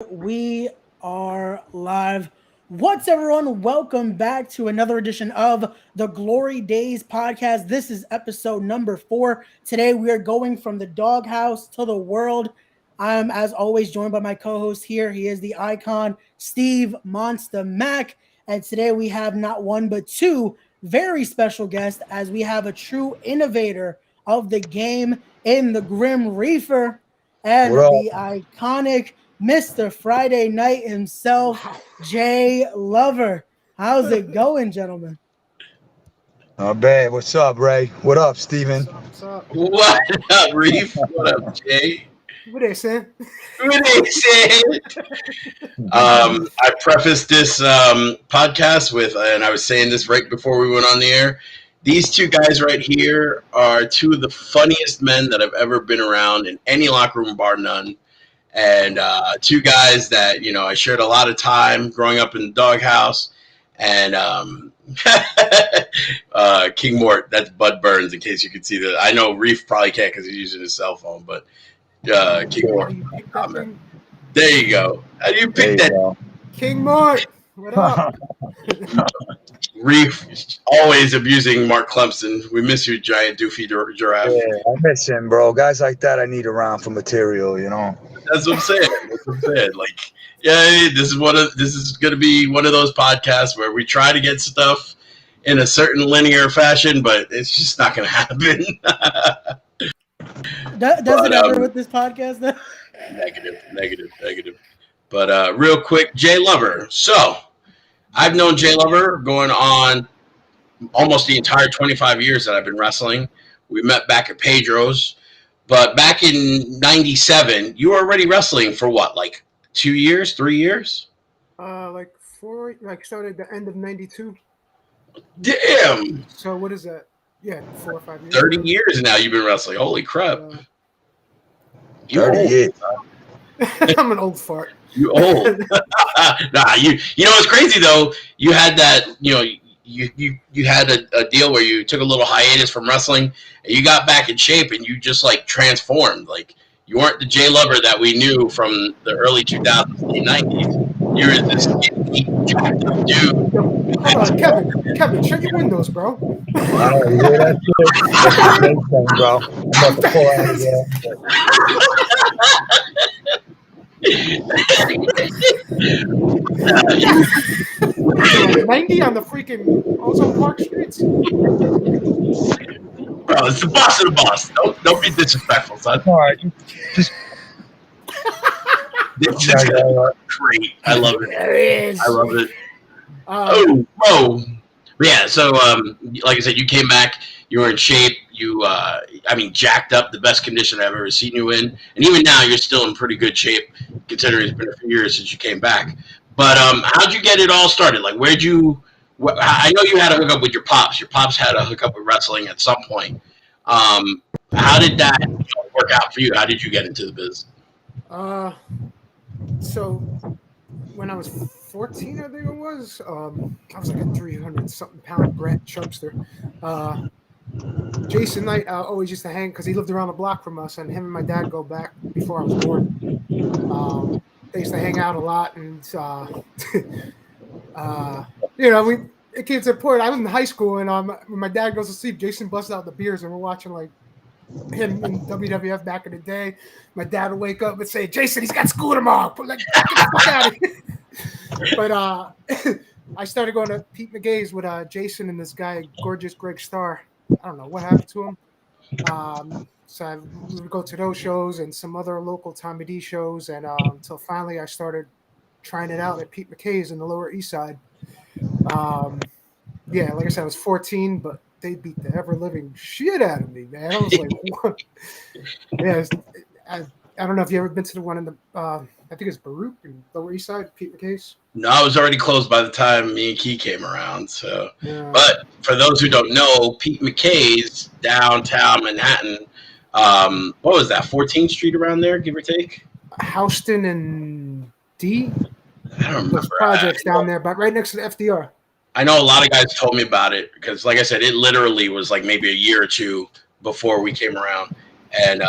We are live. What's everyone? Welcome back to another edition of the Glory Dayz podcast. This is episode number 4. Today we are going from the doghouse to the world. I'm, as always, joined by my co-host here. He is the icon, Steve Monsta Mack. And today we have not one but two very special guests, as we have a true innovator of the game in the Grim Reefer and What up? the iconic Mr. Friday Night himself, Jay Lover. How's it going, gentlemen? Not bad. What's up, Ray? What up, Steven? What's up? What up, Reef? What up, Jay? What they saying? What they say? I prefaced this podcast with, and I was saying this right before we went on the air. These two guys right here are two of the funniest men that I've ever been around in any locker room, bar none. And two guys that, I shared a lot of time growing up in the doghouse. And King Mort, that's Bud Burns, in case you could see that. I know Reef probably can't because he's using his cell phone, but King Mort. There you go. How do you pick that? King Mort, what up? Reef, always abusing Mark Clemson. We miss you, giant doofy giraffe. Yeah, I miss him, bro. Guys like that I need around for material, That's what I'm saying. Like, yeah, this is going to be one of those podcasts where we try to get stuff in a certain linear fashion, but it's just not going to happen. Does it ever with this podcast, though? Negative. But real quick, Jay Lover. So, I've known Jay Lover going on almost the entire 25 years that I've been wrestling. We met back at Pedro's. But back in 97, you were already wrestling for what, like 2 years, 3 years? Like started the end of 92. Damn! So what is that? Yeah, 4 or 5 years. 30 years now you've been wrestling. Holy crap. You're 30 old. years. I'm an old fart. You old. Nah, you know what's crazy though? You had that, you had a deal where you took a little hiatus from wrestling and you got back in shape and you just like transformed. Like you weren't the Jay Lover that we knew from the early 2000s and 90s. You were this skinny, jacked up dude. Hold on, Kevin, shut your windows, bro. I don't hear that shit. That's a big thing, bro. I'm about to pull out of here. 90 on the freaking Ozone Park streets. Bro, it's the boss of the boss. Don't be disrespectful, son. All right, just This is great. I love it. There it is. I love it. Oh. Yeah, so like I said, you came back, you were in shape, you jacked up, the best condition I've ever seen you in. And even now you're still in pretty good shape, considering it's been a few years since you came back. But how'd you get it all started? Like I know you had a hookup with your pops. Your pops had a hookup with wrestling at some point. How did that work out for you? How did you get into the business? So when I was 14, I think it was, I was like a 300-something pound brat chubster. Jason Knight always used to hang because he lived around the block from us, and him and my dad go back before I was born. They used to hang out a lot, and it gets to the point. I was in high school, and when my dad goes to sleep, Jason busts out the beers, and we're watching like him in WWF back in the day. My dad would wake up and say, "Jason, he's got school tomorrow. Get the fuck out of here." But I started going to Pete McKay's with Jason and this guy, Gorgeous Greg Starr. I don't know what happened to him. So we would go to those shows and some other local Tommy D shows, and until finally I started trying it out at Pete McKay's in the Lower East Side. Yeah, like I said, I was 14, but they beat the ever-living shit out of me, man. I was like, what? Yeah, I don't know if you ever been to the one in the, I think it's Baruch in Lower East Side, Pete McKay's. No, I was already closed by the time me and Key came around. So, Yeah. But for those who don't know, Pete McKay's downtown Manhattan. What was that? 14th Street around there, give or take. Houston and D. I don't remember. Those projects down there, but right next to the FDR. I know a lot of guys told me about it because, like I said, it literally was like maybe a year or two before we came around. and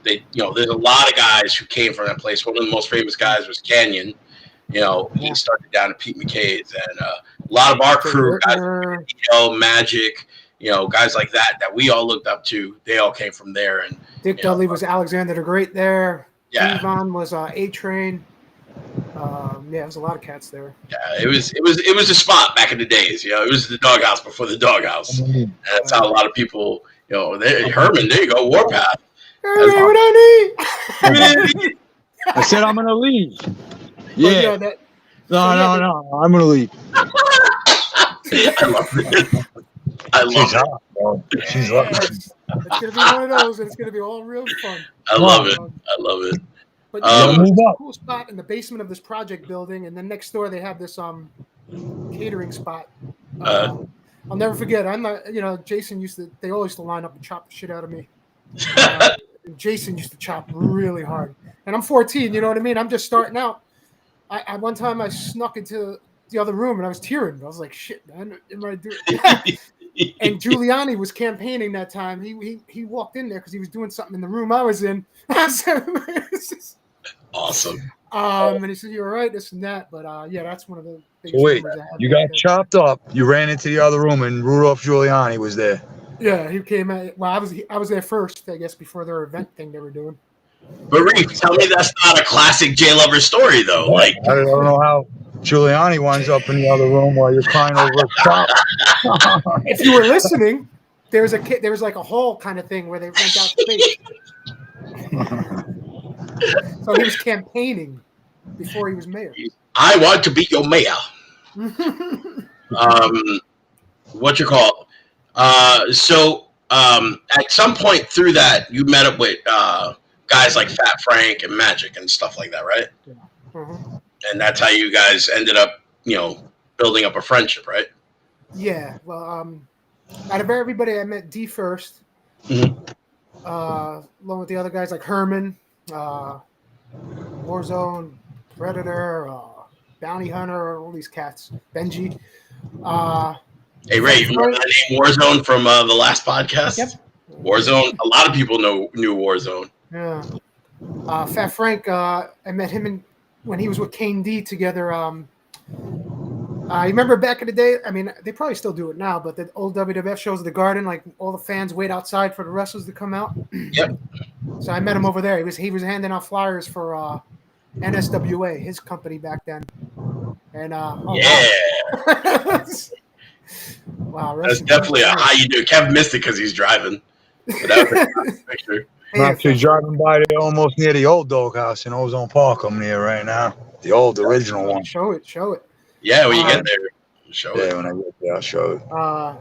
they, there's a lot of guys who came from that place. One of the most famous guys was Canyon. He started down at Pete McKay's, and a lot of our crew, guys like Magic, guys like that we all looked up to. They all came from there. And Dick Dudley was Alexander the Great there. Yeah. Devon was A-Train. There was a lot of cats there. Yeah, it was a spot back in the days. It was the Doghouse before the Doghouse. And that's how a lot of people, Herman, there you go, Warpath. Herman, what I need? I said I'm gonna leave. Yeah. No, I'm gonna leave. I love it. I love it. She's up. It's gonna be one of those, and it's gonna be all real fun. I love it. But there's a cool spot in the basement of this project building, and then next door they have this catering spot. I'll never forget. I'm not, Jason they always used to line up and chop the shit out of me. And Jason used to chop really hard, and I'm 14. You know what I mean? I'm just starting out. One time I snuck into the other room and I was tearing. I was like, "Shit, man, what am I doing?" And Giuliani was campaigning that time. He walked in there because he was doing something in the room I was in. Awesome. And he said, "You're right, this and that." But that's one of the biggest. So wait, memories I had you back got then. chopped up. You ran into the other room, and Rudolph Giuliani was there. Yeah, he came at. Well, I was there first, I guess, before their event thing they were doing. But Reef, tell me that's not a classic J Lover story though. Like, I don't know how Giuliani winds up in the other room while you're crying over a chop. If you were listening, there was like a hall kind of thing where they rent out space. So he was campaigning before he was mayor. I want to be your mayor. What you call? So at some point through that, you met up with guys like Fat Frank and Magic and stuff like that, right? Yeah. Mm-hmm. And that's how you guys ended up, building up a friendship, right? Yeah. Well, out of everybody, I met D first, along with the other guys like Herman, Warzone, Predator, Bounty Hunter, all these cats, Benji. Hey, Ray, you remember the name Warzone from the last podcast? Yep. Warzone. A lot of people knew Warzone. Yeah. Fat Frank, I met him when he was with Kane D together. You remember back in the day? I mean, they probably still do it now, but the old WWF shows at the Garden, like all the fans wait outside for the wrestlers to come out. Yep. So I met him over there. He was handing out flyers for NSWA, his company back then. And wow, that's definitely how you do. Kev missed it because he's driving. But that was a nice picture. I'm actually driving by there almost near the old Doghouse in Ozone Park. I'm near right now. The old original one. Show it. Yeah, when you get there, show it. Yeah, when I get there, I'll show it.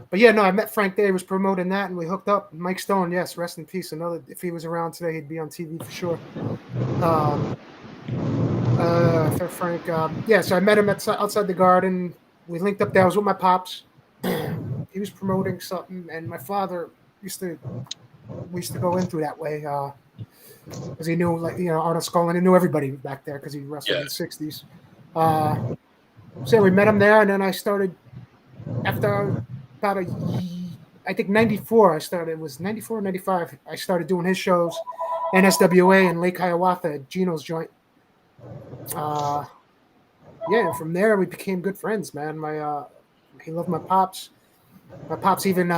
But yeah, no, I met Frank there. He was promoting that, and we hooked up. Mike Stone, yes, rest in peace. If he was around today, he'd be on TV for sure. Frank, so I met him outside the Garden. We linked up there. I was with my pops. He was promoting something, and my father we used to go in through that way because he knew, Arnold Scullin. He knew everybody back there because he wrestled in the 60s. So we met him there, and then I started after about I think 94. It was 94 or 95. I started doing his shows, NSWA in Lake Hiawatha at Gino's joint. And from there we became good friends, man. He loved my pops. My pops even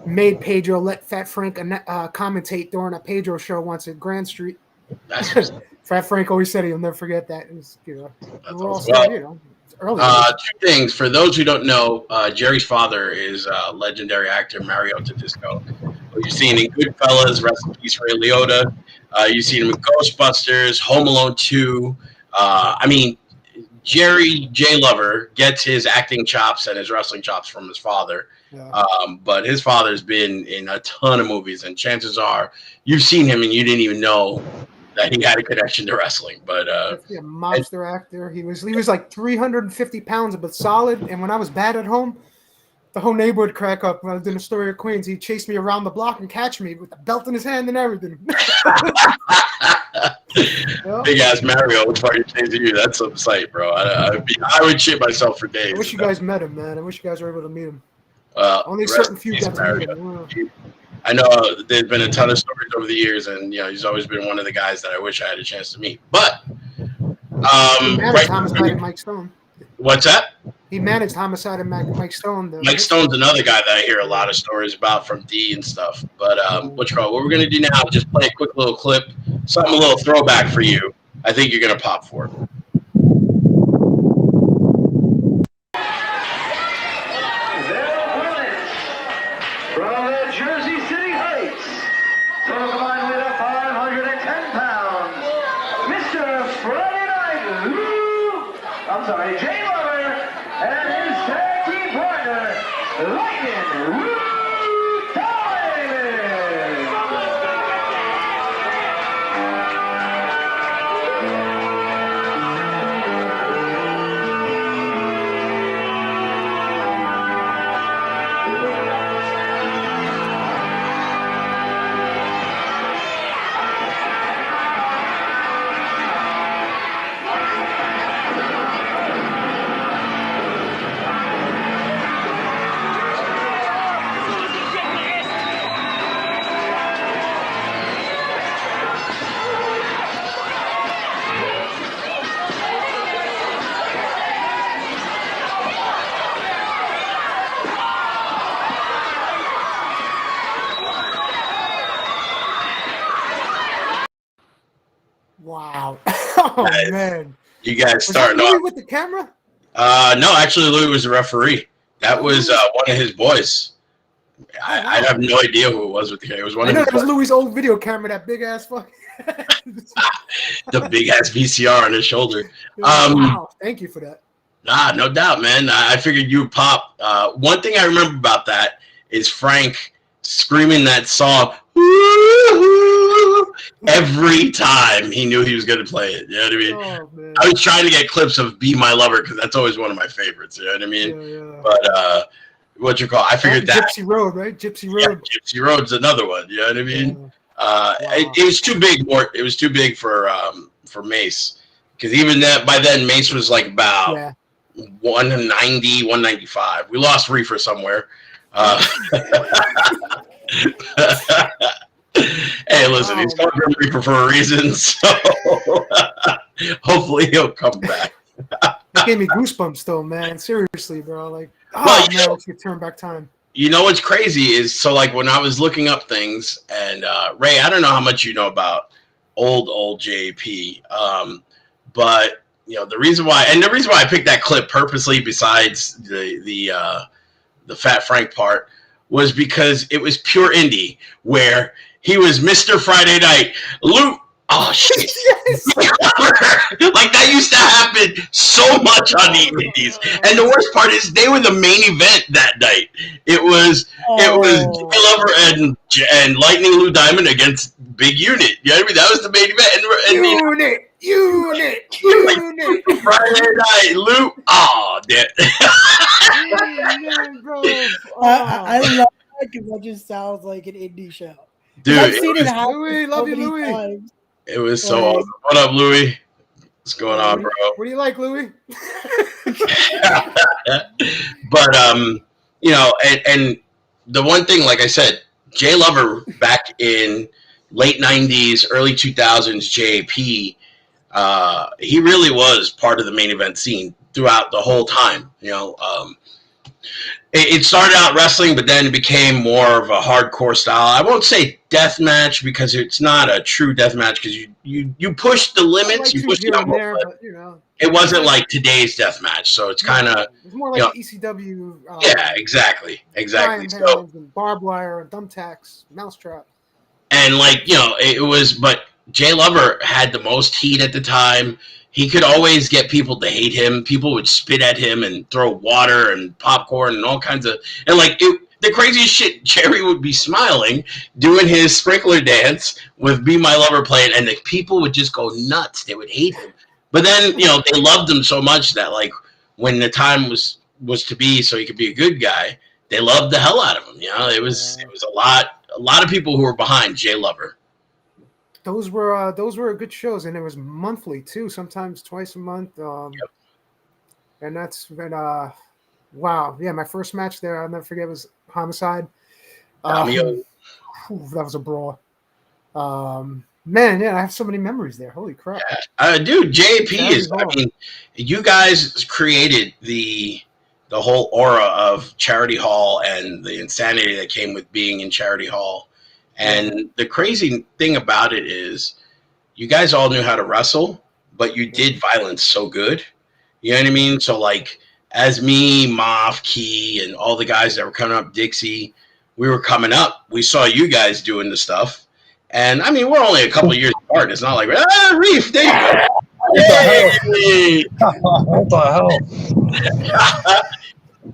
made Pedro let Fat Frank commentate during a Pedro show once at Grand Street. Fat Frank always said he'll never forget that. It was, early. Two things. For those who don't know, Jerry's father is legendary actor Mario Tedesco. You've seen in Goodfellas, Rest in Peace Ray Liotta. You've seen him in Ghostbusters, Home Alone 2. Jerry J. Lover gets his acting chops and his wrestling chops from his father. Yeah. But his father's been in a ton of movies, and chances are you've seen him and you didn't even know that he had a connection to wrestling. But a mobster actor. He was like 350 pounds, but solid. And when I was bad at home, the whole neighborhood crack up. When I was in Astoria, Queens, he'd chase me around the block and catch me with the belt in his hand and everything. Big ass Mario would fucking chase you. That's some sight, bro. I would shit myself for days. I wish you guys met him, man. I wish you guys were able to meet him. Well, only certain few got to meet him. I know there's been a ton of stories over the years, and he's always been one of the guys that I wish I had a chance to meet. But he managed Homicide and Mike Stone. What's that? He managed Homicide and Mike Stone. Mike Stone's another guy that I hear a lot of stories about from D and stuff. But what we're gonna do now? Just play a quick little clip, something a little throwback for you. I think you're gonna pop for it. Jay Lover and his tag team partner, Lightning Lou Diamond. Wow. Oh, man. You guys starting off with the camera? No, actually, Louis was a referee. That was one of his boys. I have no idea who it was with the camera. It was one of his. That was Louis' old video camera, that big ass fuck. The big ass VCR on his shoulder. Wow, thank you for that. Nah, no doubt, man. I figured you would pop. One thing I remember about that is Frank screaming that song every time he knew he was going to play it. You know what I mean? I was trying to get clips of "Be My Lover" because that's always one of my favorites. You know what I mean? Yeah. But I figured that Gypsy Road, right? Gypsy Road. Yeah, Gypsy Road's another one. You know what I mean? Wow. It was too big. It was too big for Mace, because even by then Mace was like about 190, 195. We lost Reefer somewhere. Hey, listen, he's called Grim Reefer for a reason, so hopefully he'll come back. That gave me goosebumps, though, man. Seriously, bro. Like, man, let's get turn back time. You know what's crazy is, so like when I was looking up things, and Ray, I don't know how much you know about old JP, but the reason why I picked that clip purposely, besides the Fat Frank part, was because it was pure indie, where he was Mr. Friday Night. Luke, oh shit. Like that used to happen so much on the indies. And the worst part is they were the main event that night. It was Jay Lover and Lightning Lou Diamond against Big Unit. You know what I mean? That was the main event. Unit. Friday Night, Lou. Oh, damn. I love that because that just sounds like an indie show. Dude, I've seen it happen. Louis, love you, Louis. Times. It was so awesome. What up, Louis? What's going on, bro? What do you like, Louis? But and the one thing, like I said, Jay Lover back in late '90s, early 2000s, JP, he really was part of the main event scene throughout the whole time. It started out wrestling, but then it became more of a hardcore style. I won't say death match because it's not a true death match, because you push the limits, you push the envelope, but it wasn't like today's death match. So it's kind of it's more like ECW. Yeah, exactly. So and barbed wire and thumbtacks, mousetrap, and it was, but Jay Lover had the most heat at the time. He could always get people to hate him. People would spit at him and throw water and popcorn and all kinds of, and the craziest shit. Jerry would be smiling, doing his sprinkler dance with "Be My Lover" playing, and the people would just go nuts. They would hate him. But then, they loved him so much that, like, when the time was to be so he could be a good guy, they loved the hell out of him. It was a lot of people who were behind Jay Lover. Those were good shows, and it was monthly too, sometimes twice a month. And that's been wow, yeah. My first match there, I'll never forget, was Homicide. that was a brawl. Man, yeah, I have so many memories there. Holy crap. Dude, JP is, I mean, you guys created the whole aura of Charity Hall and the insanity that came with being in Charity Hall. And the crazy thing about it is you guys all knew how to wrestle, but you did violence so good. You know what I mean? So, like, as me, Moff, Key, and all the guys that were coming up, Dixie, we were coming up. We saw you guys doing the stuff. And, I mean, we're only a couple years apart. It's not like, Reef, there you go. What the hell?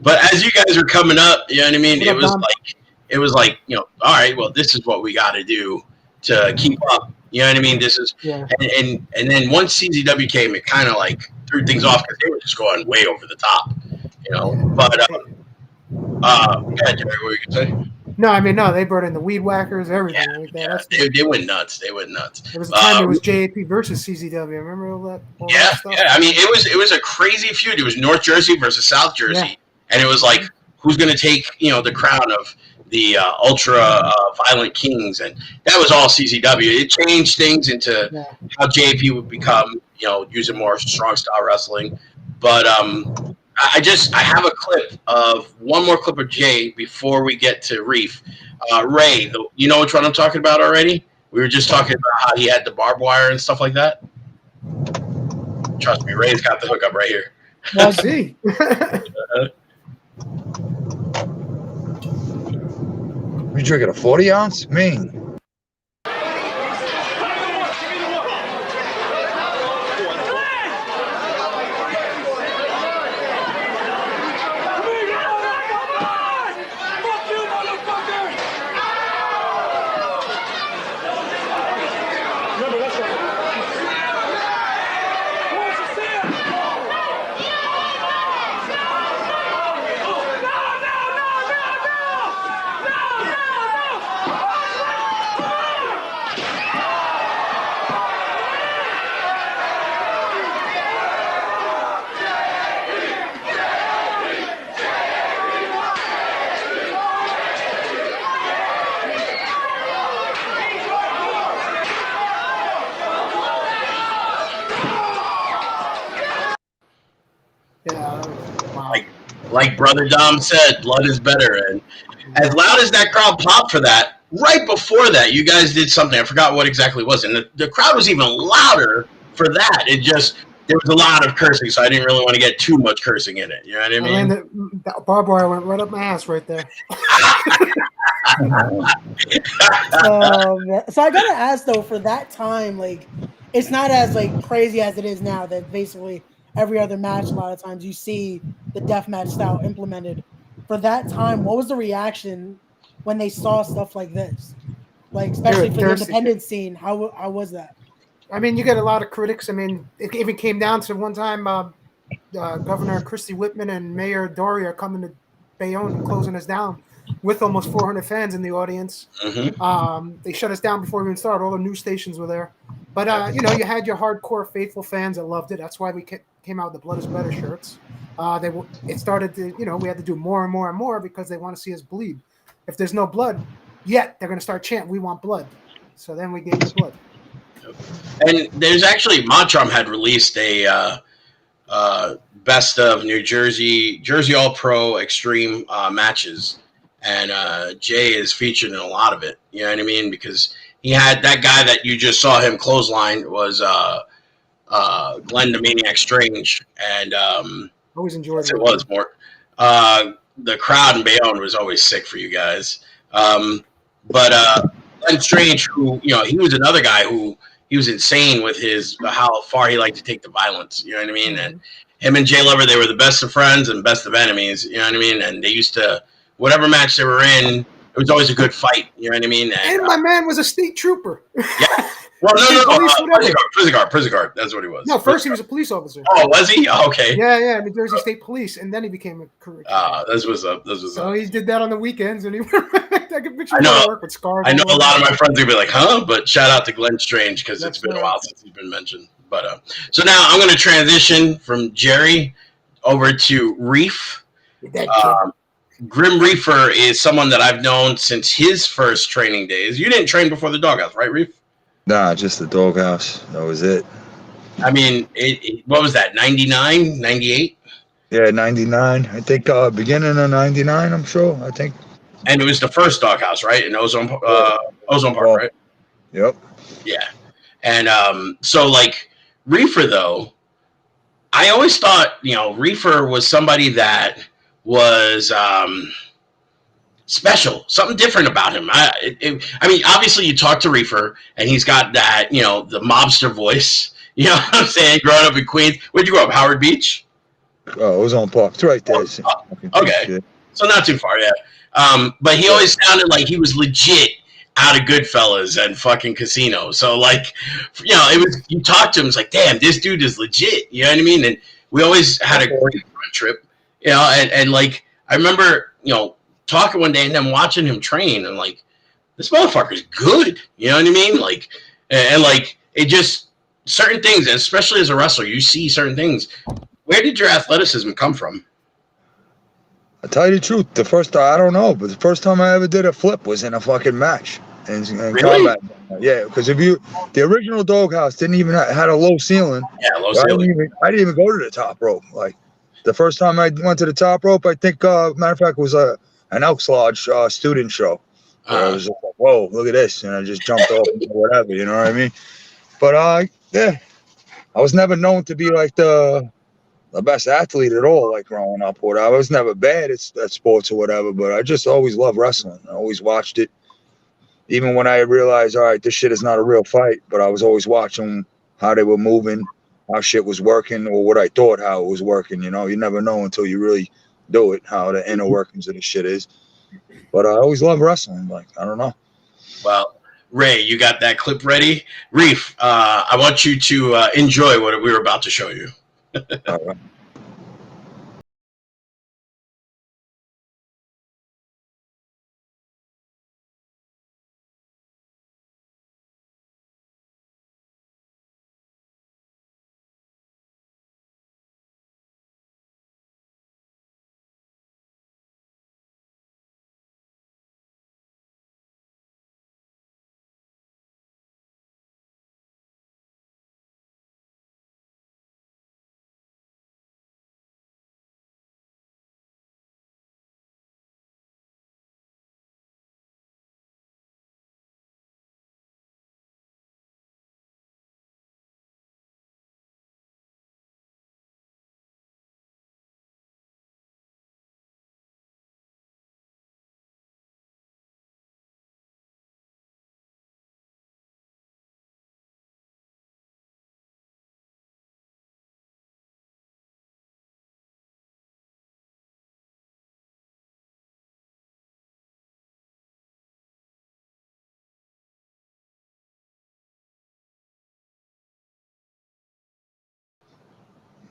But as you guys were coming up, you know what I mean? It was like, you know, all right, well, this is what we got to do to keep up. You know what I mean? This is, and then once CZW came, it kind of like threw things off because they were just going way over the top, you know. But, yeah, Jerry, what were you going to say? No, I mean, no, they brought in the weed whackers, everything like that. Yeah, they went nuts. They went nuts. There was a time it was JAP versus CZW. Remember all that? That stuff? Yeah. I mean, it was a crazy feud. It was North Jersey versus South Jersey, and it was like, who's going to take, you know, the crown of the ultra violent kings, and that was all CZW. It changed things into how JAP would become, you know, using more strong style wrestling. But I have a clip of one more clip of Jay before we get to Reef. Ray, you know which one I'm talking about already? We were just talking about how he had the barbed wire and stuff like that. Trust me, Ray's got the hookup right here. Well, see. You drinking a 40 ounce? Mean. Like Brother Dom said, blood is better. And as loud as that crowd popped for that, right before that, you guys did something. I forgot what exactly it was. And the crowd was even louder for that. There was a lot of cursing, so I didn't really want to get too much cursing in it. You know what I mean? The barbed wire went right up my ass right there. So I got to ask, though, for that time, like, it's not as, like, crazy as it is now that basically every other match, a lot of times you see the deathmatch style implemented. For that time, what was the reaction when they saw stuff like this? Like, especially for the independent scene, how was that? I mean, you get a lot of critics. I mean, it even came down to one time Governor Christy Whitman and Mayor Doria coming to Bayonne and closing us down with almost 400 fans in the audience. Mm-hmm. They shut us down before we even started. All the news stations were there. But, you know, you had your hardcore faithful fans that loved it. That's why we came out with the Blood is Better shirts. It started to, you know, we had to do more and more and more because they want to see us bleed. If there's no blood yet, they're going to start chanting, "We want blood." So then we gave the blood. And there's actually, Montrum had released a best of New Jersey All Pro Extreme matches. And Jay is featured in a lot of it. You know what I mean? Because he had that guy that you just saw him clothesline was Glenn the Maniac Strange. And always enjoyed it. Was more. The crowd in Bayonne was always sick for you guys. But Glenn Strange, who, you know, he was another guy who he was insane with how far he liked to take the violence. You know what I mean? And him and Jay Lover, they were the best of friends and best of enemies. You know what I mean? And they used to, whatever match they were in, it was always a good fight. You know what I mean? And my man was a state trooper. Yeah. Well, no. Prison guard. That's what he was. No, first he was a police officer. Oh, was he? Oh, okay. Yeah, New Jersey State Police, and then he became a career. This was up. So he did that on the weekends, and he I can picture work with scars. I know a lot of my friends would be like, "Huh?" But shout out to Glenn Strange because it's been a while since he's been mentioned. But so now I'm going to transition from Jerry over to Reef. Grim Reefer is someone that I've known since his first training days. You didn't train before the Doghouse, right, Reef? Nah, just the Doghouse. That was it. I mean, what was that, 99, 98? Yeah, 99. I think beginning of 99, I'm sure. I think. And it was the first Doghouse, right? In Ozone Park, right? Yep. Yeah. And so, like, Reefer, though, I always thought, Reefer was somebody that was special, something different about him. I mean, obviously, you talk to Reefer, and he's got that, the mobster voice. You know what I'm saying? Growing up in Queens. Where'd you grow up? Howard Beach? Oh, it was on Park. It's right there. Okay. So not too far, yeah. But he always sounded like he was legit out of Goodfellas and fucking Casino. So, like, it was, you talk to him, it's like, damn, this dude is legit. You know what I mean? And we always had a great road trip, and like, I remember, talking one day and then watching him train and like, this motherfucker's good. You know what I mean? Like, and like, it just, certain things, and especially as a wrestler, you see certain things. Where did your athleticism come from? I'll tell you the truth. The first time, I don't know, but the first time I ever did a flip was in a fucking match. In Really? combat. Yeah, because the original Doghouse didn't even had a low ceiling. Yeah, low ceiling. I didn't even go to the top rope. Like, the first time I went to the top rope, I think, matter of fact, was an Elks Lodge student show. I was just like, whoa, look at this. And I just jumped off and whatever, you know what I mean? But, yeah, I was never known to be like the best athlete at all, like growing up. I was never bad at sports or whatever, but I just always loved wrestling. I always watched it. Even when I realized, all right, this shit is not a real fight, but I was always watching how they were moving, how shit was working, or what I thought how it was working. You never know until you really do it, how the inner workings of the shit is. But I always loved wrestling. Like, I don't know. Well, Ray, you got that clip ready? Reef, I want you to enjoy what we were about to show you. All right.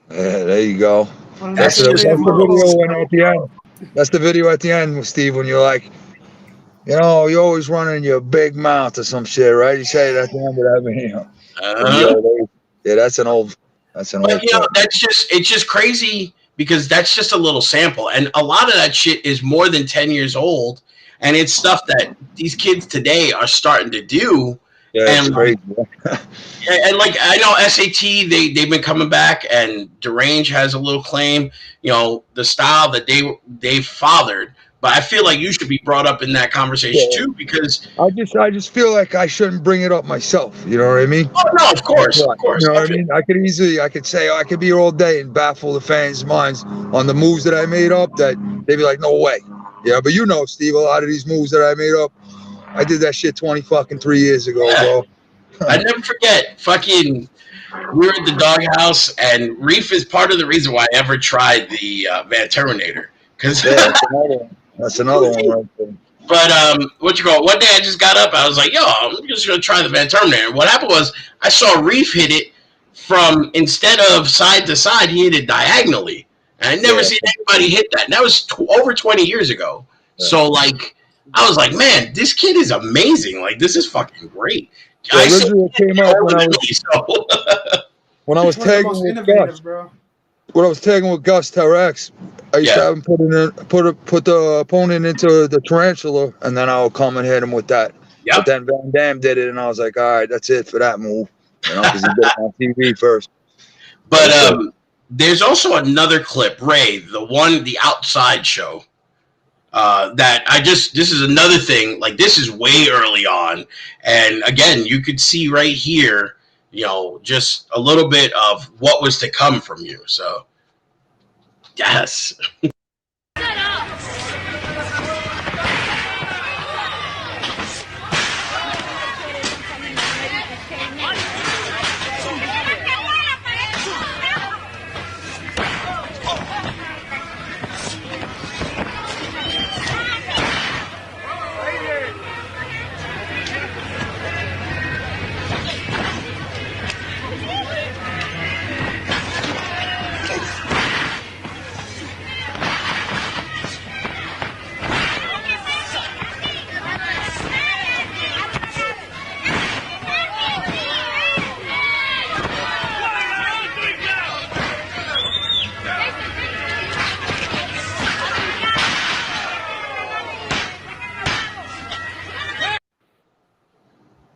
Yeah, there you go. That's the video at the end. That's the video at the end, Steve, when you're like, you're always running your big mouth or some shit, right? You say it at the end of that video. Yeah, that's an old. But it's just crazy because that's just a little sample, and a lot of that shit is more than 10 years old, and it's stuff that these kids today are starting to do. Yeah, and it's crazy. And like, I know SAT, they've been coming back, and Derange has a little claim, the style that they fathered. But I feel like you should be brought up in that conversation too, because I just feel like I shouldn't bring it up myself. You know what I mean? Oh no, of course. You know what I mean? I could say I could be here all day and baffle the fans' minds on the moves that I made up. That they'd be like, no way. Yeah, but Steve, a lot of these moves that I made up, I did that shit 3 years ago, bro. I never forget, fucking, we were at the Doghouse, and Reef is part of the reason why I ever tried the Van Terminator. Cause that's another one right there. But one day I just got up, I was like, yo, I'm just gonna try the Van Terminator. What happened was I saw Reef hit it from, instead of side to side, he hit it diagonally. And I never seen anybody hit that. And that was over 20 years ago. Yeah. So like, I was like, man, this kid is amazing. Like, this is fucking great. Yeah, originally it came out when I was tagging with Gus. what I was tagging with Gus Terex, I used to have him put the opponent into the tarantula, and then I would come and hit him with that. Yep. But then Van Damme did it, and I was like, all right, that's it for that move. You know, because he did it on TV first. But there's also another clip, Ray, the outside show. This is another thing, like this is way early on. And again, you could see right here, you know, just a little bit of what was to come from you. So, yes.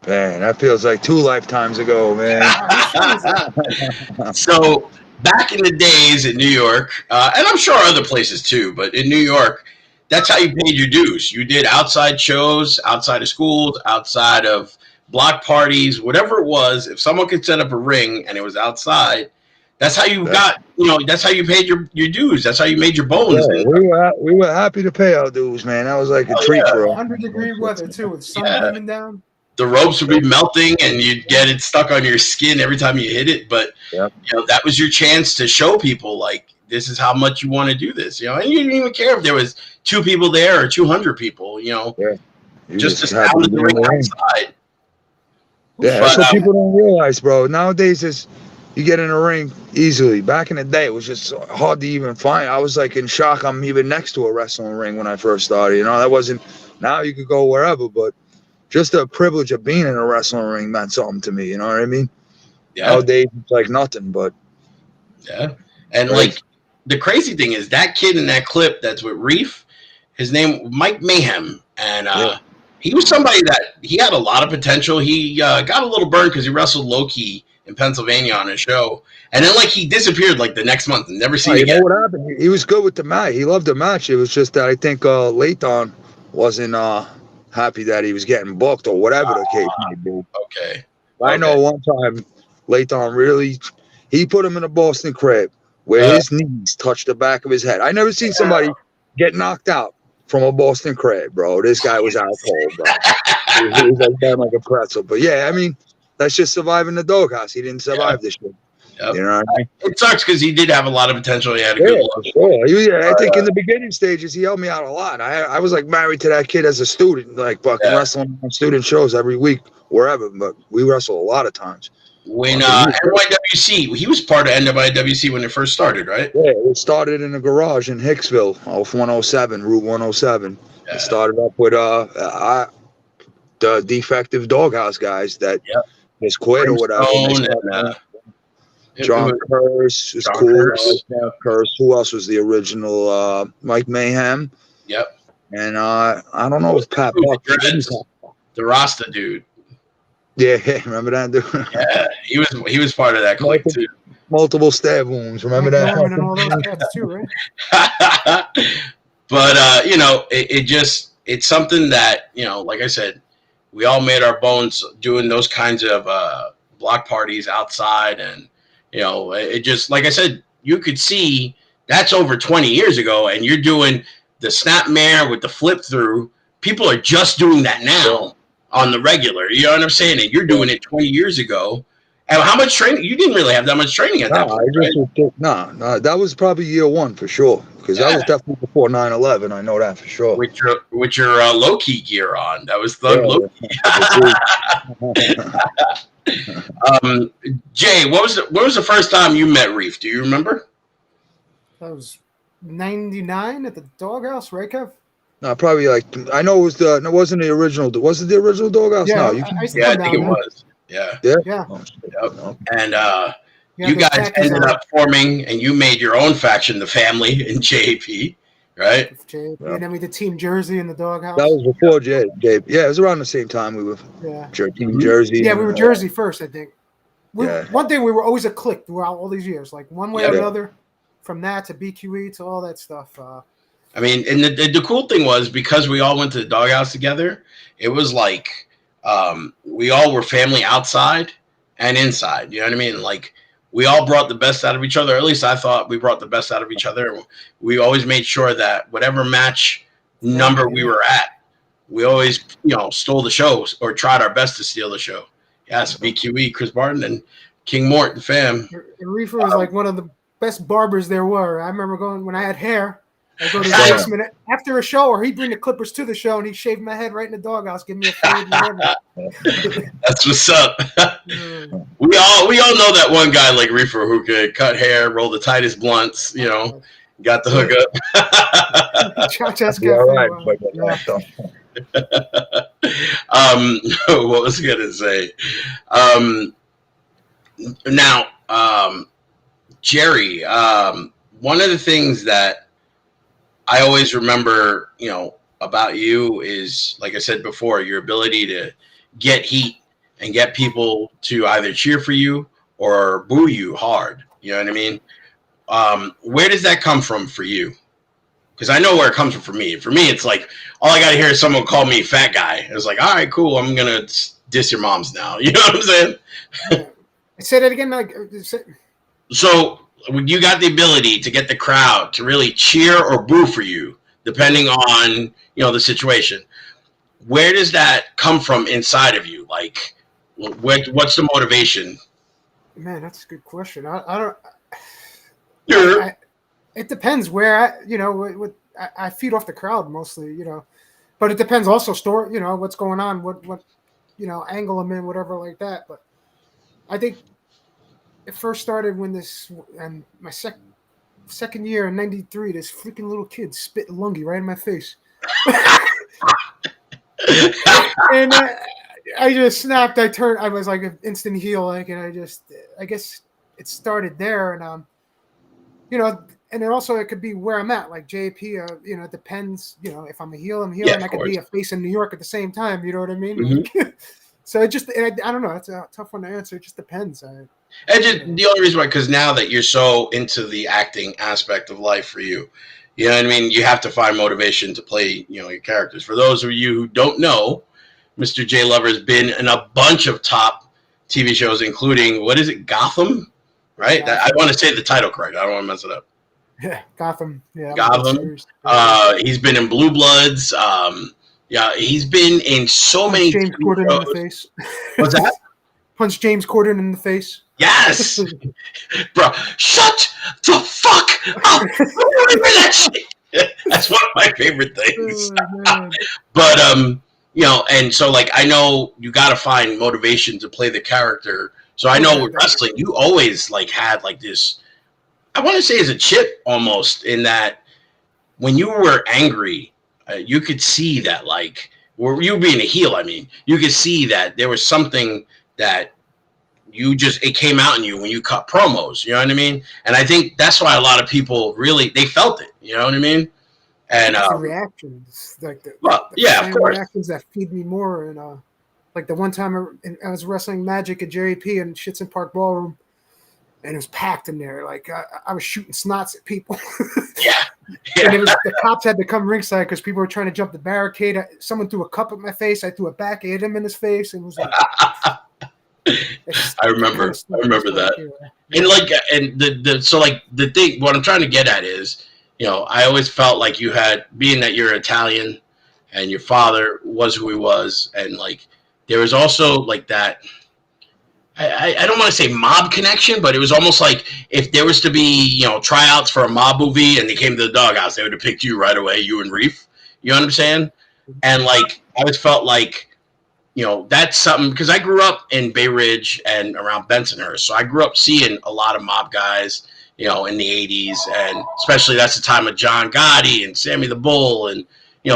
Man, that feels like 2 lifetimes ago, man. So back in the days in New York, and I'm sure other places too, but in New York, that's how you paid your dues. You did outside shows, outside of schools, outside of block parties, whatever it was. If someone could set up a ring and it was outside, that's how you got, you know, that's how you paid your dues. That's how you made your bones. Yeah, we were happy to pay our dues, man. That was like a treat for us. 100-degree weather too, with sun beaming down. The ropes would be melting and you'd get it stuck on your skin every time you hit it. But you know, that was your chance to show people, like, this is how much you want to do this, you know, and you didn't even care if there was 2 people there or 200 people, you know, just to sound the ring outside. Yeah, that's what people don't realize, bro. Nowadays, you get in a ring easily. Back in the day, it was just hard to even find. I was like in shock. I'm even next to a wrestling ring when I first started. You know, that wasn't. Now you could go wherever, but just the privilege of being in a wrestling ring meant something to me. You know what I mean? Yeah. Nowadays, it's like nothing. But and like the crazy thing is that kid in that clip that's with Reef, his name Mike Mayhem, and he was somebody that he had a lot of potential. He got a little burned because he wrestled low-key in Pennsylvania on a show, and then like he disappeared like the next month and never seen again. You know what happened? He was good with the match. He loved the match. It was just that I think Leighton wasn't happy that he was getting booked or whatever the case might be. Okay. I know one time Leighton really, he put him in a Boston crib where his knees touched the back of his head. I never seen somebody get knocked out from a Boston crib, bro. This guy was out cold, bro. He was like down like a pretzel. But yeah, I mean, that's just surviving the Doghouse. He didn't survive this shit. You know what I mean? It sucks because he did have a lot of potential. He had a good look. Sure. I think in the beginning stages, he helped me out a lot. I was like married to that kid as a student, like fucking wrestling on student shows every week, wherever. But we wrestle a lot of times. When NYWC, he was part of NYWC when it first started, right? Yeah, it started in a garage in Hicksville off 107, Route 107. It started up with the defective Doghouse guys that just quit or whatever. John Curse was cool. Curse. Who else was the original? Mike Mayhem. Yep. And I don't know if Pat Buck. The Rasta dude. Yeah, remember that dude? Yeah, he was part of that clique too. Multiple stab wounds. Remember that? And all those cats too, right? But you know, it's something that, you know, like I said, we all made our bones doing those kinds of block parties outside, and you know, it just, like I said, you could see that's over 20 years ago, and you're doing the snapmare with the flip through. People are just doing that now on the regular. You know what I'm saying? And you're doing it 20 years ago. And how much training? You didn't really have that much training at that point, right? No, that was probably year 1 for sure. Because that was definitely before 9/11. I know that for sure. With your low key gear on, that was Thug low key. Jay, what was the first time you met Reef? Do you remember? That was 99 at the Doghouse, right, Kev? No, probably like I know it wasn't the original. Was it the original Doghouse? Yeah, no, I think it was. Yeah. Yeah. Oh, yep. And you guys ended up forming, and you made your own faction, the Family in JP, right? JP, and then we did Team Jersey in the Doghouse. That was before JP. Yeah, it was around the same time we were Team Jersey. Yeah, we were Jersey first, I think. One thing, we were always a clique throughout all these years, like one way or another, from that to BQE to all that stuff. I mean, and the cool thing was, because we all went to the Doghouse together, it was like we all were family outside and inside. You know what I mean? Like, we all brought the best out of each other. Or at least I thought we brought the best out of each other. We always made sure that whatever match number we were at, we always, stole the show or tried our best to steal the show. Yes, BQE, Chris Barton, and King Mort, the fam. Reefer was like one of the best barbers there were. I remember going, when I had hair, I'd go to the basement after a show, or he'd bring the clippers to the show, and he'd shave my head right in the Doghouse, give me a fade, whatever. That's what's up. We all know that one guy like Reefer who could cut hair, roll the tightest blunts, got the hookup. What was I gonna say? Now, Jerry, one of the things that I always remember, about you is, like I said before, your ability to get heat and get people to either cheer for you or boo you hard. You know what I mean? Where does that come from for you? Because I know where it comes from for me. For me, it's like, all I got to hear is someone call me fat guy. It's like, all right, cool. I'm going to diss your moms now. You know what I'm saying? Say that again. So you got the ability to get the crowd to really cheer or boo for you, depending on, the situation. Where does that come from inside of you? Like, what's the motivation? Man, that's a good question. I don't. It depends where I feed off the crowd mostly, but it depends also what's going on, what angle I'm in, whatever like that. But I think it first started when and my second year in '93, this freaking little kid spit lungi right in my face. And I just snapped. I was like an instant heel, and I guess it started there, and and then also it could be where I'm at, like JP. It depends. If I'm a heel, I'm heel, and I could be a face in New York at the same time. You know what I mean? Mm-hmm. So I don't know. It's a tough one to answer. It just depends. The only reason why, because now that you're so into the acting aspect of life for you, you know what I mean? You have to find motivation to play, your characters. For those of you who don't know, Mr. J Lover has been in a bunch of top TV shows, including, what is it, Gotham? Right? I want to say the title correct. I don't want to mess it up. Yeah, Gotham. Yeah, Gotham. He's been in Blue Bloods. He's been in so many. James Corden in the face. What's that? Punch James Corden in the face. Yes, bro. Shut the fuck up! Remember that shit. That's one of my favorite things. But and so like I know you got to find motivation to play the character. So I know with wrestling, you always like had like this. I want to say as a chip almost, in that when you were angry, you could see that, like, were you being a heel? I mean, you could see that there was something that it came out in you when you cut promos. You know what I mean? And I think that's why a lot of people they felt it. You know what I mean? And the reactions, like of course, reactions that feed me more. And like the one time I was wrestling Magic at Jerry P in Shitson Park Ballroom. And it was packed in there. Like I was shooting snots at people. Yeah. And the cops had to come ringside because people were trying to jump the barricade. Someone threw a cup at my face. I threw it back, hit him in his face, and was like, I remember that. And so the thing, what I'm trying to get at is, I always felt like you had, being that you're Italian, and your father was who he was, and like there was also like that. I don't want to say mob connection, but it was almost like if there was to be, tryouts for a mob movie and they came to the Doghouse, they would have picked you right away, you and Reef. You know what I'm saying? And like, I always felt like, that's something, because I grew up in Bay Ridge and around Bensonhurst. So I grew up seeing a lot of mob guys, in the 80s. And especially that's the time of John Gotti and Sammy the Bull. And,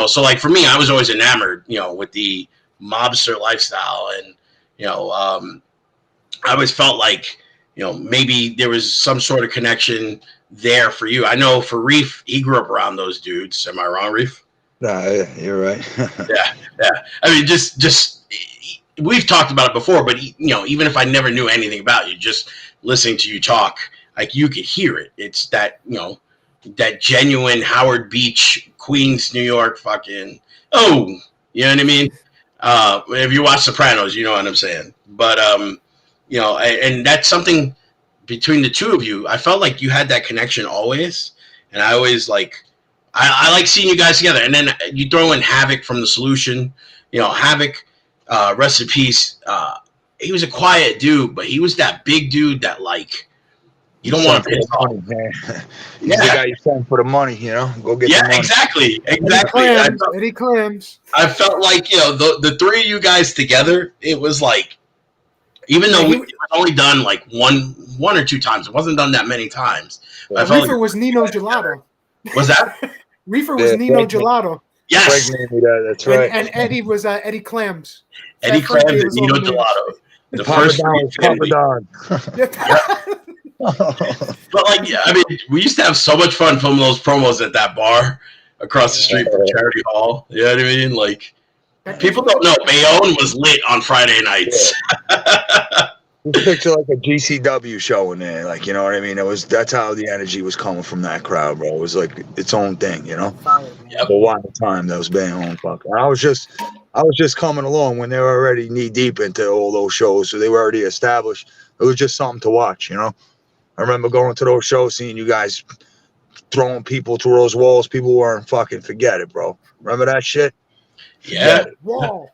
so like for me, I was always enamored, with the mobster lifestyle. And, I always felt like, maybe there was some sort of connection there for you. I know for Reef, he grew up around those dudes. Am I wrong, Reef? Nah, you're right. Yeah. I mean, just we've talked about it before, but even if I never knew anything about you, just listening to you talk, like you could hear it. It's that that genuine Howard Beach, Queens, New York, fucking you know what I mean? If you watch Sopranos, you know what I'm saying. But and that's something between the two of you. I felt like you had that connection always, and I always I like seeing you guys together. And then you throw in Havoc from The Solution. Havoc, rest in peace. He was a quiet dude, but he was that big dude that you don't want to piss off. Man. He's the guy you send for the money, go get the money. Exactly. Eddie Clams. I felt like, the three of you guys together, it was like, even though it was only done one or two times, it wasn't done that many times. Reefer was Nino Gelato. Was that? Reefer was Nino Gelato. Yes. That's right. And Eddie was Eddie Clams. Eddie Clams and Nino Gelato. The first Papa Don. But we used to have so much fun filming those promos at that bar across the street from Charity Hall. You know what I mean? People don't know Bayonne was lit on Friday nights. Just picture like a GCW show in there, you know what I mean? That's how the energy was coming from that crowd, bro. It was like its own thing, Yep. For a while time that was Bayonne fucking. I was just coming along when they were already knee deep into all those shows, so they were already established. It was just something to watch, I remember going to those shows, seeing you guys throwing people through those walls. People weren't fucking, forget it, bro. Remember that shit? Yeah. Wall.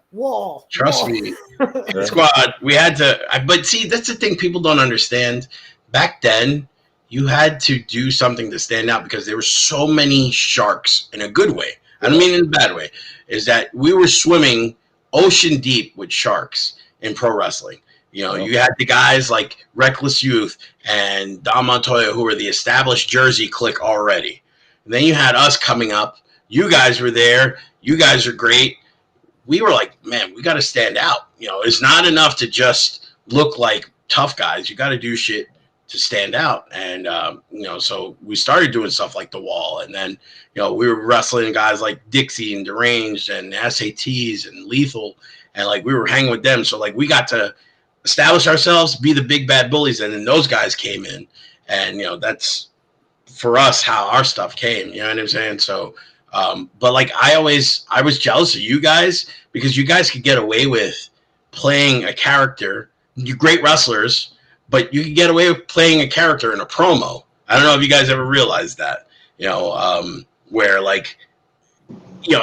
Trust me. Squad, we had to, but see, that's the thing people don't understand. Back then, you had to do something to stand out because there were so many sharks in a good way. I don't mean in a bad way. Is that we were swimming ocean deep with sharks in pro wrestling. You had the guys like Reckless Youth and Don Montoya, who were the established Jersey clique already. And then you had us coming up. You guys were there. You guys are great. We were like, man, we got to stand out. It's not enough to just look like tough guys. You got to do shit to stand out. And, so we started doing stuff like The Wall. And then, we were wrestling guys like Dixie and Deranged and SATs and Lethal. And we were hanging with them. So we got to establish ourselves, be the big bad bullies, and then those guys came in, and that's for us how our stuff came. You know what I'm saying? So, but I was jealous of you guys because you guys could get away with playing a character. You're great wrestlers, but you could get away with playing a character in a promo. I don't know if you guys ever realized that. Where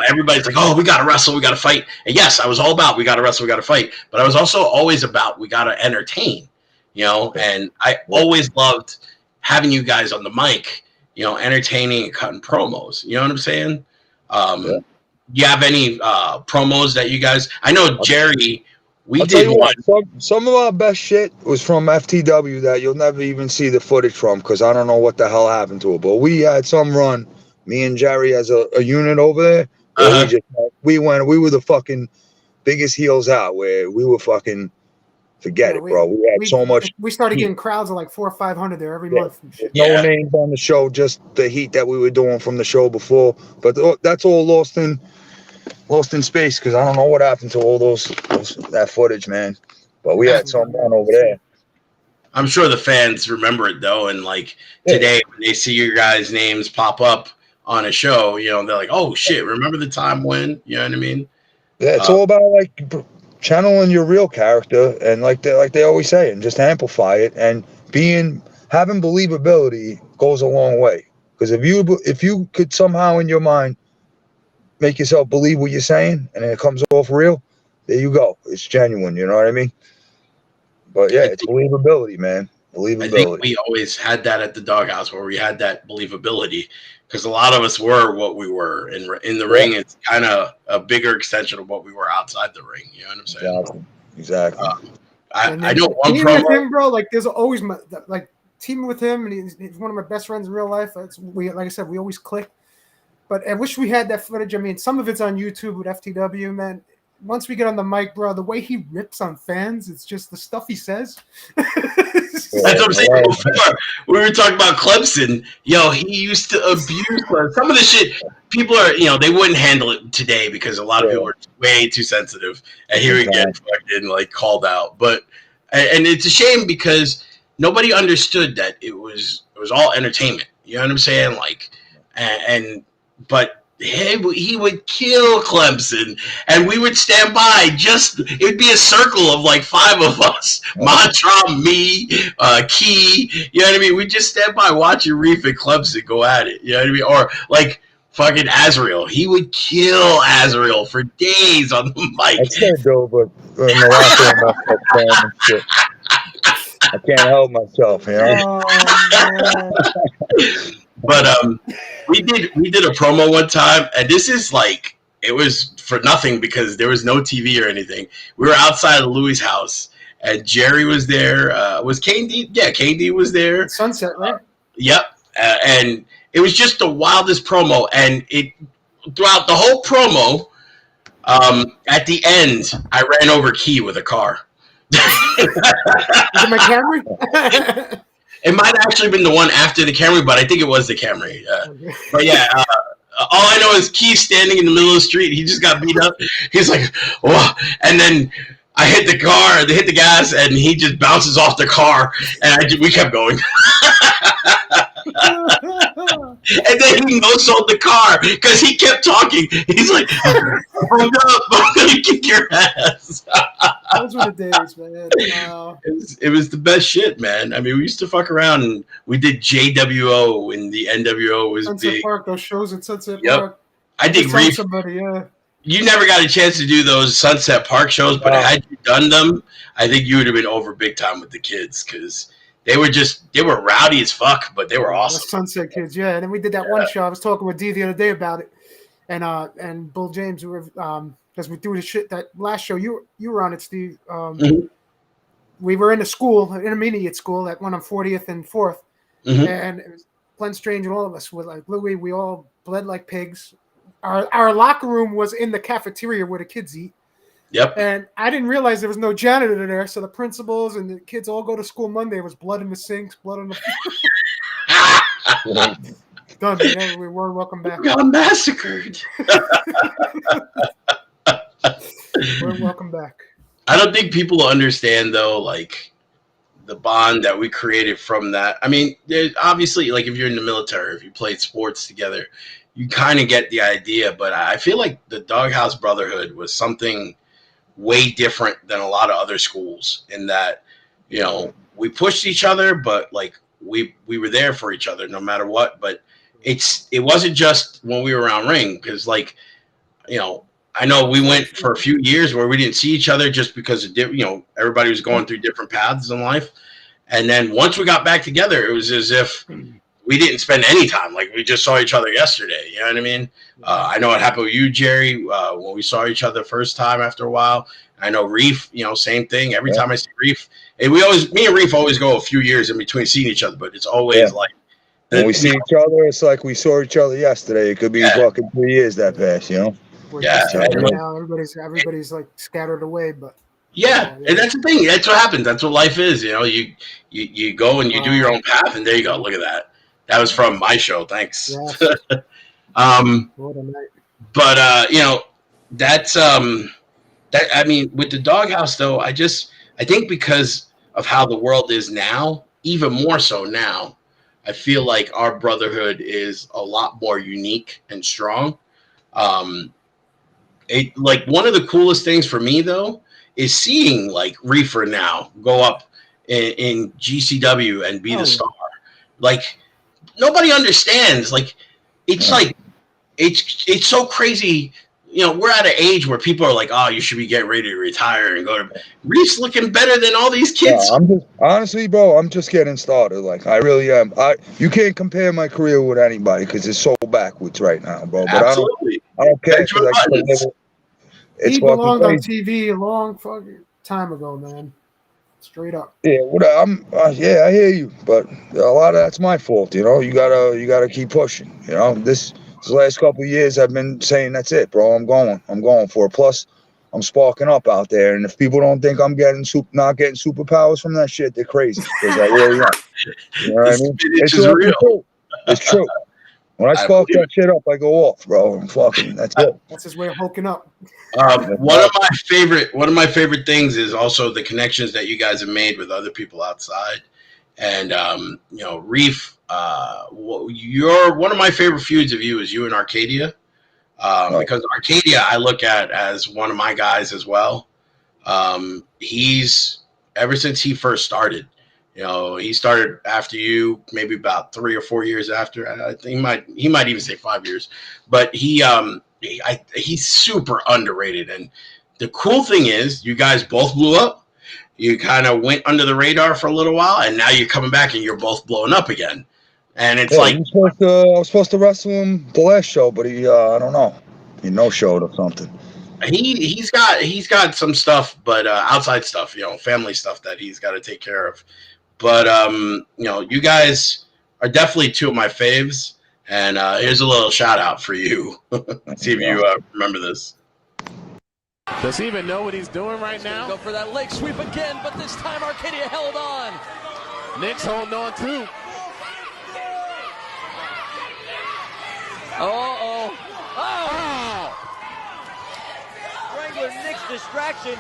everybody's like, oh, we got to wrestle, we got to fight. And yes, I was all about we got to wrestle, we got to fight. But I was also always about we got to entertain, and I always loved having you guys on the mic, entertaining and cutting promos. You know what I'm saying? Do you have any promos that you guys, I know Jerry, we did one. Some of our best shit was from FTW that you'll never even see the footage from because I don't know what the hell happened to it. But we had some run. Me and Jerry as a unit over there, we were the fucking biggest heels out where we were fucking, forget it, bro. We had so much. We started getting crowds of 400 or 500 there every month. No names on the show, just the heat that we were doing from the show before. But that's all lost in space because I don't know what happened to all that footage, man. But we had some run over there. I'm sure the fans remember it though, and today when they see your guys' names pop up on a show, they're like, oh shit, remember the time when, you know what I mean? Yeah, it's all about channeling your real character and like they always say, and just amplify it, and having believability goes a long way. Because if you could somehow in your mind make yourself believe what you're saying and it comes off real, there you go. It's genuine, you know what I mean? But yeah, it's believability, man. Believability. I think we always had that at the Doghouse where we had that believability because a lot of us were what we were in the ring. It's kind of a bigger extension of what we were outside the ring. You know what I'm saying? Exactly. I know one teaming promo. with him, bro. There's always teaming with him, and he's one of my best friends in real life. Like I said, we always click. But I wish we had that footage. I mean, some of it's on YouTube with FTW, man. Once we get on the mic, bro, the way he rips on fans, it's just the stuff he says. That's what I'm saying. Before we were talking about Clemson. Yo, he used to abuse some of the shit. People are, they wouldn't handle it today because a lot of people are way too sensitive. And here we get fucking like called out. But and it's a shame because nobody understood that it was all entertainment. You know what I'm saying? Like, but he would kill Clemson, and we would stand by. It'd be a circle of like 5 of us: Mantra, me, Key. You know what I mean? We'd just stand by watching Reef and Clemson go at it. You know what I mean? Or like fucking Azrael. He would kill Azrael for days on the mic. I said though, but in the last one, I can't help myself, you know. But we did a promo one time, and this is like, it was for nothing because there was no TV or anything. We were outside of Louis' house, and Jerry was there. Was KD? Yeah, KD was there. Sunset, right? Yep. And it was just the wildest promo, and it throughout the whole promo. At the end, I ran over Key with a car. Is it my Camry? It might have actually been the one after the Camry, but I think it was the Camry. But yeah, all I know is Key standing in the middle of the street. He just got beat up. He's like, "Whoa!" And then I hit the car, they hit the gas, and he just bounces off the car, and we kept going. And then he no-sold the car because he kept talking. He's like, I'm gonna kick your ass. Those were the days, man. Wow. It was the best shit, man. I mean, we used to fuck around, and we did JWO, and the NWO was Sunset big. Park, those shows at Sunset Yep. Park. I think Reef. Somebody, yeah. You never got a chance to do those Sunset Park shows, but had you done them, I think you would have been over big time with the kids because they were rowdy as fuck, but they were awesome. The Sunset Kids, yeah. And then we did that one show. I was talking with Dee the other day about it, and Bull James, because we threw the shit that last show you were on it, Steve. We were in a school, an intermediate school, that one on 40th and 4th, and it was Glenn Strange and all of us were like Louis. We all bled like pigs. Our locker room was in the cafeteria where the kids eat. Yep. And I didn't realize there was no janitor there, so the principals and the kids all go to school Monday. There was blood in the sinks, blood on the Done, man. We were welcome back. We got massacred. We're welcome back. I don't think people understand though, like the bond that we created from that. I mean, obviously, like if you're in the military, if you played sports together, you kind of get the idea. But I feel like the Doghouse Brotherhood was something way different than a lot of other schools in that, we pushed each other, but like we were there for each other no matter what. But it wasn't just when we were around ring because like, I know we went for a few years where we didn't see each other just because of everybody was going through different paths in life. And then once we got back together, it was as if we didn't spend any time. Like we just saw each other yesterday. You know what I mean? I know it happened with you, Jerry, when we saw each other first time after a while. I know Reef, same thing. Every time I see Reef, and me and Reef always go a few years in between seeing each other, but it's always like when we see each other, it's like we saw each other yesterday. It could be fucking 3 years that passed, Now everybody's like scattered away, but and that's the thing. That's what happens. That's what life is. You go and you do your own path, and there you go. Look at that. That was from my show. Thanks. Yeah. But that's that. I mean, with the Doghouse though, I think because of how the world is now, even more so now, I feel like our brotherhood is a lot more unique and strong. Like one of the coolest things for me though is seeing like Reefer now go up in GCW and be the star. Like nobody understands. Like it's like it's so crazy. We're at an age where people are like, "Oh, you should be getting ready to retire and go to." Reef's looking better than all these kids. Yeah, honestly, bro. I'm just getting started. Like I really am. You can't compare my career with anybody because it's so backwards right now, bro. But absolutely. I don't care. He belonged on TV a long fucking time ago, man. Straight up. Yeah, I hear you, but a lot of that's my fault. You gotta keep pushing. This last couple of years, I've been saying that's it, bro. I'm going for it. Plus, I'm sparking up out there. And if people don't think I'm not getting superpowers from that shit, they're crazy. Because I really am. You know what I mean? It's real. True. It's true. When I spark that shit up, I go off, bro. I'm fucking. That's it. That's his way of hulking up. One of my favorite things is also the connections that you guys have made with other people outside. And Reef, you're one of my favorite feuds of you is you and Arcadia. Because Arcadia I look at as one of my guys as well. He's ever since he first started. He started after you, maybe about 3 or 4 years after. I think he might even say 5 years. But he's super underrated. And the cool thing is, you guys both blew up. You kind of went under the radar for a little while, and now you're coming back, and you're both blowing up again. And it's like I was supposed to wrestle him the last show, but he I don't know, he no-showed or something. He's got some stuff, but outside stuff, family stuff that he's got to take care of. But, you guys are definitely two of my faves. And here's a little shout out for you. See if you remember this. Does he even know what he's doing right now? Go for that leg sweep again, but this time Arcadia held on. Nick's holding on too. Oh! Wrangler Nick's distraction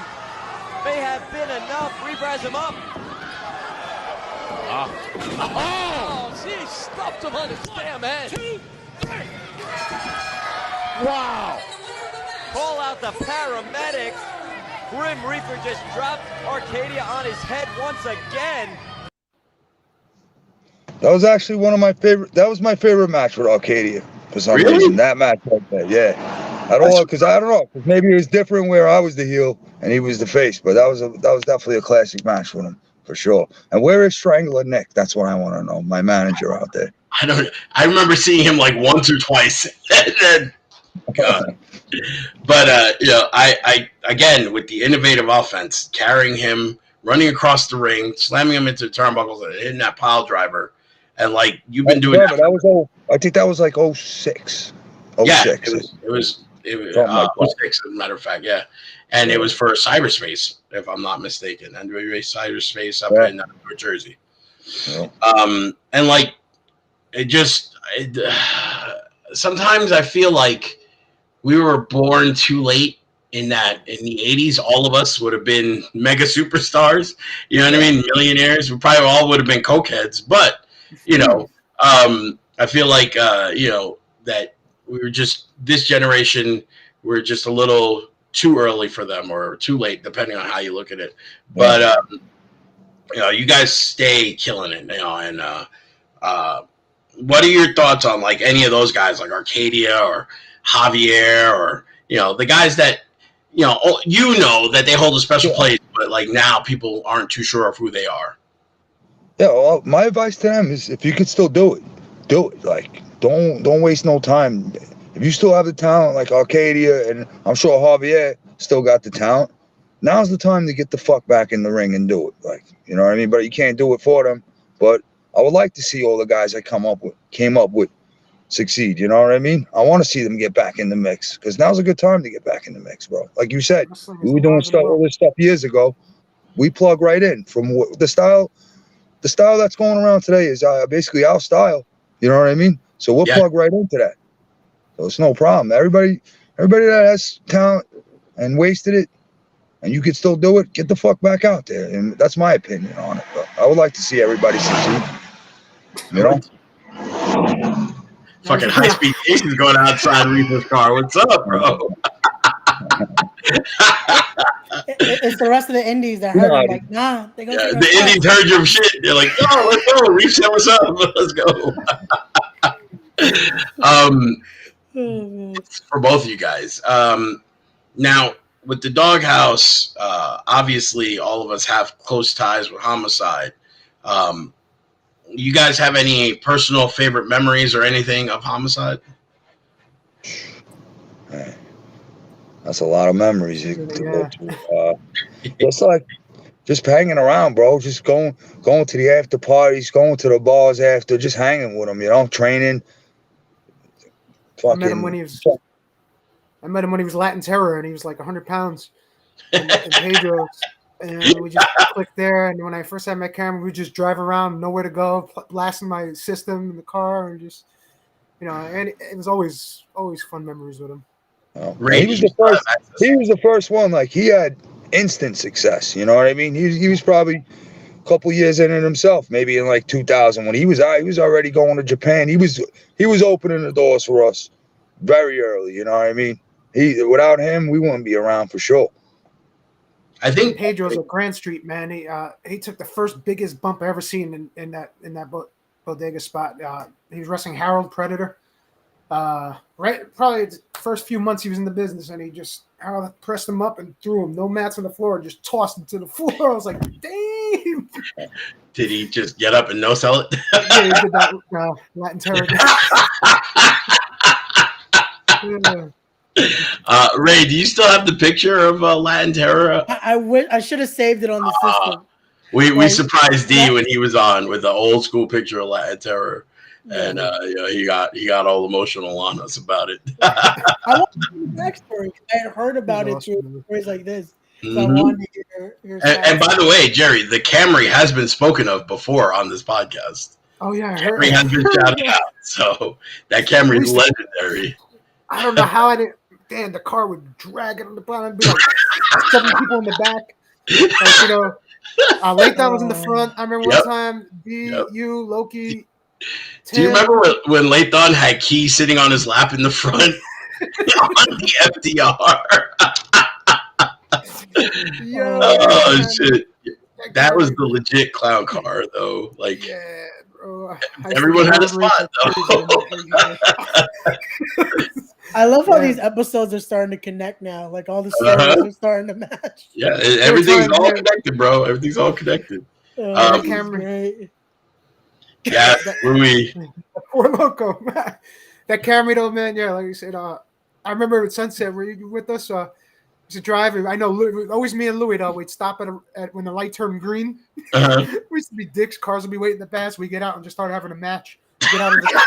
may have been enough. Reefer has him up. Oh, he stuffed him on his damn head. 1, 2, 3. Wow. Call out the paramedics. Grim Reefer just dropped Arcadia on his head once again. That was actually one of my favorite. That was my favorite match with Arcadia for some reason. That match like that, yeah. I don't know, because maybe it was different where I was the heel and he was the face, but that was definitely a classic match with him for sure. And where is Strangler Nick? That's what I want to know. My manager out there. I remember seeing him like once or twice. God. But I again with the innovative offense, carrying him, running across the ring, slamming him into the turnbuckles, and hitting that pile driver, and like you've been doing that. I think that was like 06. Yeah, it was 06 as a matter of fact, yeah. And it was for cyberspace, if I'm not mistaken. NWA cyberspace up in New Jersey. Yeah. And like sometimes I feel like we were born too late in the 80s. All of us would have been mega superstars. You know what I mean? Millionaires. We probably all would have been cokeheads. But, I feel like, that we were just, this generation, we're just a little too early for them or too late, depending on how you look at it. But, you guys stay killing it, and what are your thoughts on like any of those guys like Arcadia or Javier or, the guys that, that they hold a special place, but like now people aren't too sure of who they are. Yeah. Well, my advice to them is if you could still do it, do it. Like, don't waste no time. If you still have the talent like Arcadia, and I'm sure Javier still got the talent, now's the time to get the fuck back in the ring and do it. Like, you know what I mean? But you can't do it for them. But I would like to see all the guys I came up with succeed. You know what I mean? I want to see them get back in the mix because now's a good time to get back in the mix, bro. Like you said, we were doing all this stuff years ago. We plug right in from the style. The style that's going around today is basically our style. You know what I mean? So we'll plug right into that. So it's no problem. Everybody that has talent and wasted it, and you can still do it, get the fuck back out there. And that's my opinion on it. But I would like to see everybody succeed. You know? Fucking high-speed chases going outside Reefer's car. What's up, bro? It's the rest of the indies that heard him, like, nah. They go the indies heard your shit. They're like, oh, let's go. Reef said what's up. Let's go. For both of you guys. Now, with the Doghouse, obviously all of us have close ties with Homicide. You guys have any personal favorite memories or anything of Homicide? Man, that's a lot of memories to go through. It's like just hanging around, bro. Just going to the after parties, going to the bars after, just hanging with them, training. I met him when he was Latin Terror, and he was like 100 pounds. and Pedro's. And we just clicked there. And when I first had my camera, we would just drive around, nowhere to go, blasting my system in the car, and just, and it was always fun memories with him. He was the first. He was the first one. Like, he had instant success. You know what I mean? He was probably a couple years in it himself. Maybe in like 2000 when he was out, he was already going to Japan. He was opening the doors for us very early. You know what I mean? Without him, we wouldn't be around for sure. I think Pedro's at Grand Street, man. He took the first biggest bump I ever seen in that bodega spot. He was wrestling Harold Predator. Right, probably the first few months he was in the business, and Harold pressed him up and threw him. No mats on the floor, just tossed him to the floor. I was like, damn. Did he just get up and no sell it? Yeah, he did that Latin Terror. Ray, do you still have the picture of Latin Terror? I should have saved it on the system. We surprised D when he was on with the old school picture of Latin Terror, and he got all emotional on us about it. I want to hear the backstory. I had heard about it through stories like this. So I wanted to hear and by the way, Jerry, the Camry has been spoken of before on this podcast. Oh yeah, I heard. Camry has been shouted out, so that Camry is legendary. I don't know how I didn't. Damn, the car would drag it on the bottom and be like 7 people in the back. Like, Layton was in the front. I remember one time, you, Loki. Tim. Do you remember when Layton had Key sitting on his lap in the front on the FDR? Yo, oh shit! That was the legit clown car, though. Like, yeah, bro. Everyone had a spot, though. I love how these episodes are starting to connect now. Like, all the stories are starting to match. Yeah, everything's all connected, bro. Everything's all connected. Camry. Yeah, Louis. Poor Loco, man. That Camry, though, man. Yeah, like you said, I remember at Sunset, were you with us? To drive. I know always me and Louis, though, we'd stop at when the light turned green. We used to be dicks. Cars would be waiting in the pass. We get out and just start having a match. Get out of the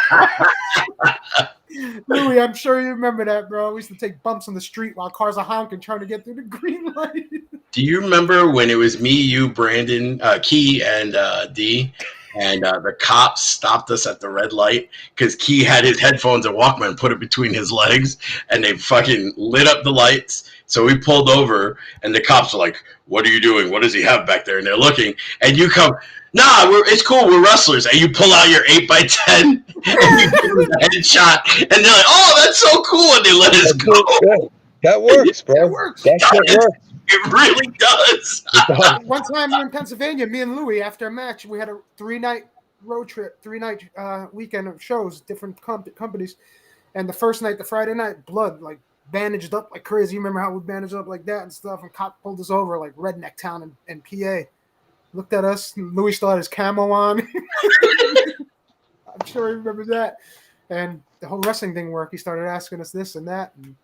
Louis, I'm sure you remember that, bro. We used to take bumps on the street while cars are honking trying to get through the green light. Do you remember when it was me, you, Brandon, Key, and D, and the cops stopped us at the red light because Key had his headphones and Walkman, put it between his legs, and they fucking lit up the lights. So we pulled over, and the cops were like, "What are you doing? What does he have back there?" And they're looking, and you come, "Nah, it's cool. We're wrestlers." And you pull out your 8x10, and you give them a headshot, and they're like, "Oh, that's so cool!" And they let us go. That works, bro. That works. That shit works. It really does. One time we were in Pennsylvania, me and Louis, after a match, we had a 3-night road trip, 3-night weekend of shows, different companies. And the first night, the Friday night, blood, like, bandaged up like crazy. You remember how we bandaged up like that and stuff? And cop pulled us over, like redneck town in PA. Looked at us. Louis still had his camo on. I'm sure he remembers that. And the whole wrestling thing worked. He started asking us this and that. And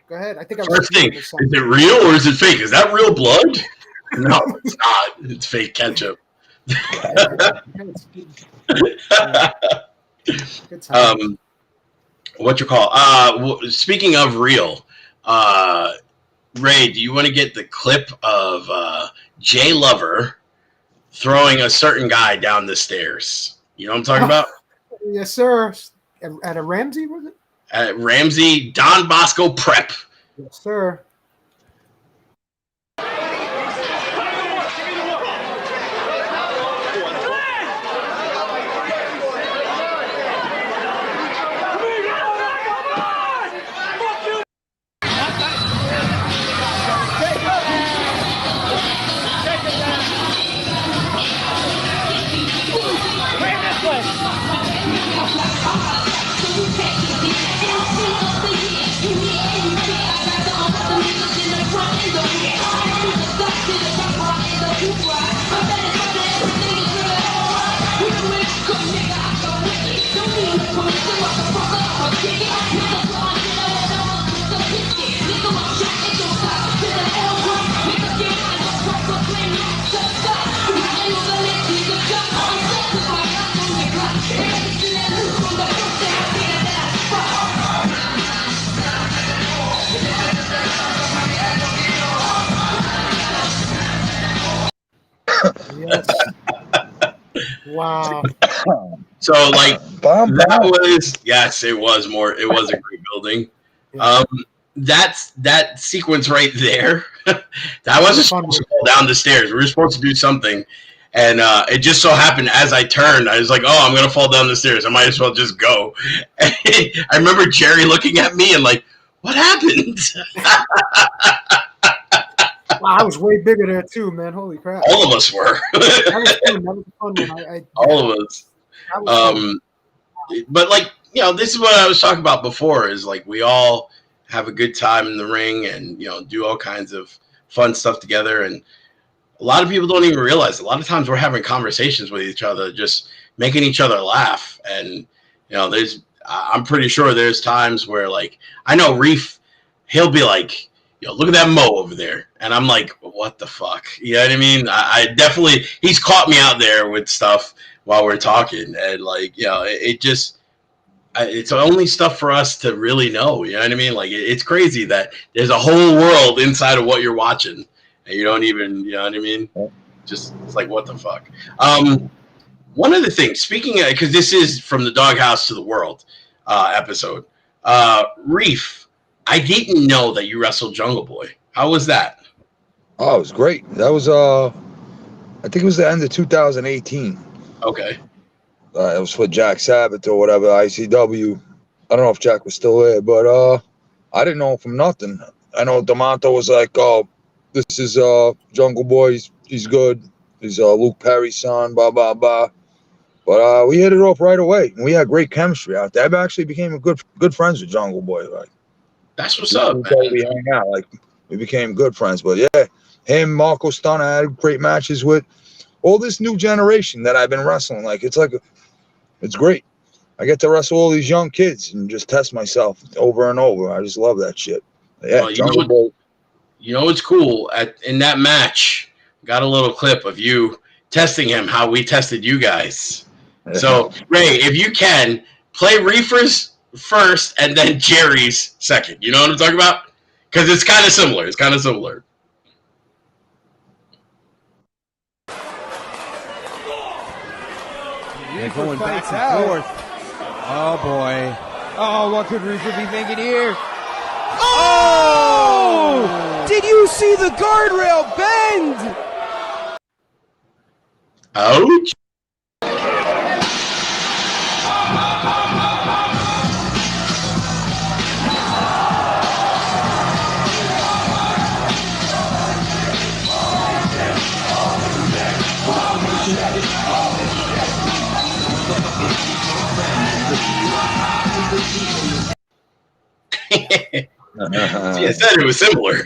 go ahead. I think I was. First thing, is it real or is it fake? Is that real blood? No, it's not. It's fake ketchup. Good time. What you call? Speaking of real, Ray, do you want to get the clip of Jay Lover throwing a certain guy down the stairs? You know what I'm talking about? Yes, sir. At a Ramsey, was it? At Ramsey Don Bosco Prep. Yes, sir. Wow. So like that was, yes, it was a great building. Yeah. That sequence right there, I wasn't supposed to fall down the stairs. We were supposed to do something. And it just so happened as I turned, I was like, oh, I'm going to fall down the stairs. I might as well just go. And I remember Jerry looking at me and like, what happened? Wow, I was way bigger there too, man. Holy crap. All of us were. That was fun. That was a fun one. All of us. But like, you know, this is what I was talking about before is like we all have a good time in the ring and, you know, do all kinds of fun stuff together. And a lot of people don't even realize a lot of times we're having conversations with each other, just making each other laugh. And, you know, I'm pretty sure there's times where like, I know Reef, he'll be like, yo, look at that Mo over there. And I'm like, what the fuck? You know what I mean? I definitely, he's caught me out there with stuff while we're talking. And like, you know, it's only stuff for us to really know. You know what I mean? Like, it's crazy that there's a whole world inside of what you're watching. And you don't even, you know what I mean? Just, it's like, what the fuck? One of the things, speaking of, because this is from the Doghouse to the World episode, Reef, I didn't know that you wrestled Jungle Boy. How was that? Oh, it was great. That was, I think it was the end of 2018. Okay. It was for Jack Sabbath or whatever, ICW. I don't know if Jack was still there, but I didn't know him from nothing. I know D'Amato was like, oh, this is Jungle Boy. He's good. He's Luke Perry's son, blah, blah, blah. But we hit it off right away. And we had great chemistry out there. I actually became good friends with Jungle Boy. Like, that's what's up, man. We hang out. Like, we became good friends. But yeah, him, Marco Stunt, I had great matches with. All this new generation that I've been wrestling. Like, it's great. I get to wrestle all these young kids and just test myself over and over. I just love that shit. Yeah, well, you know what's cool? In that match, got a little clip of you testing him, how we tested you guys. So, Ray, if you can, play Reefer's first and then Jerry's second. You know what I'm talking about? Because it's kind of similar. They're going back and forth. Oh, boy. Oh, what could Reefer be thinking here? Oh! Did you see the guardrail bend? Ouch. I said it was similar.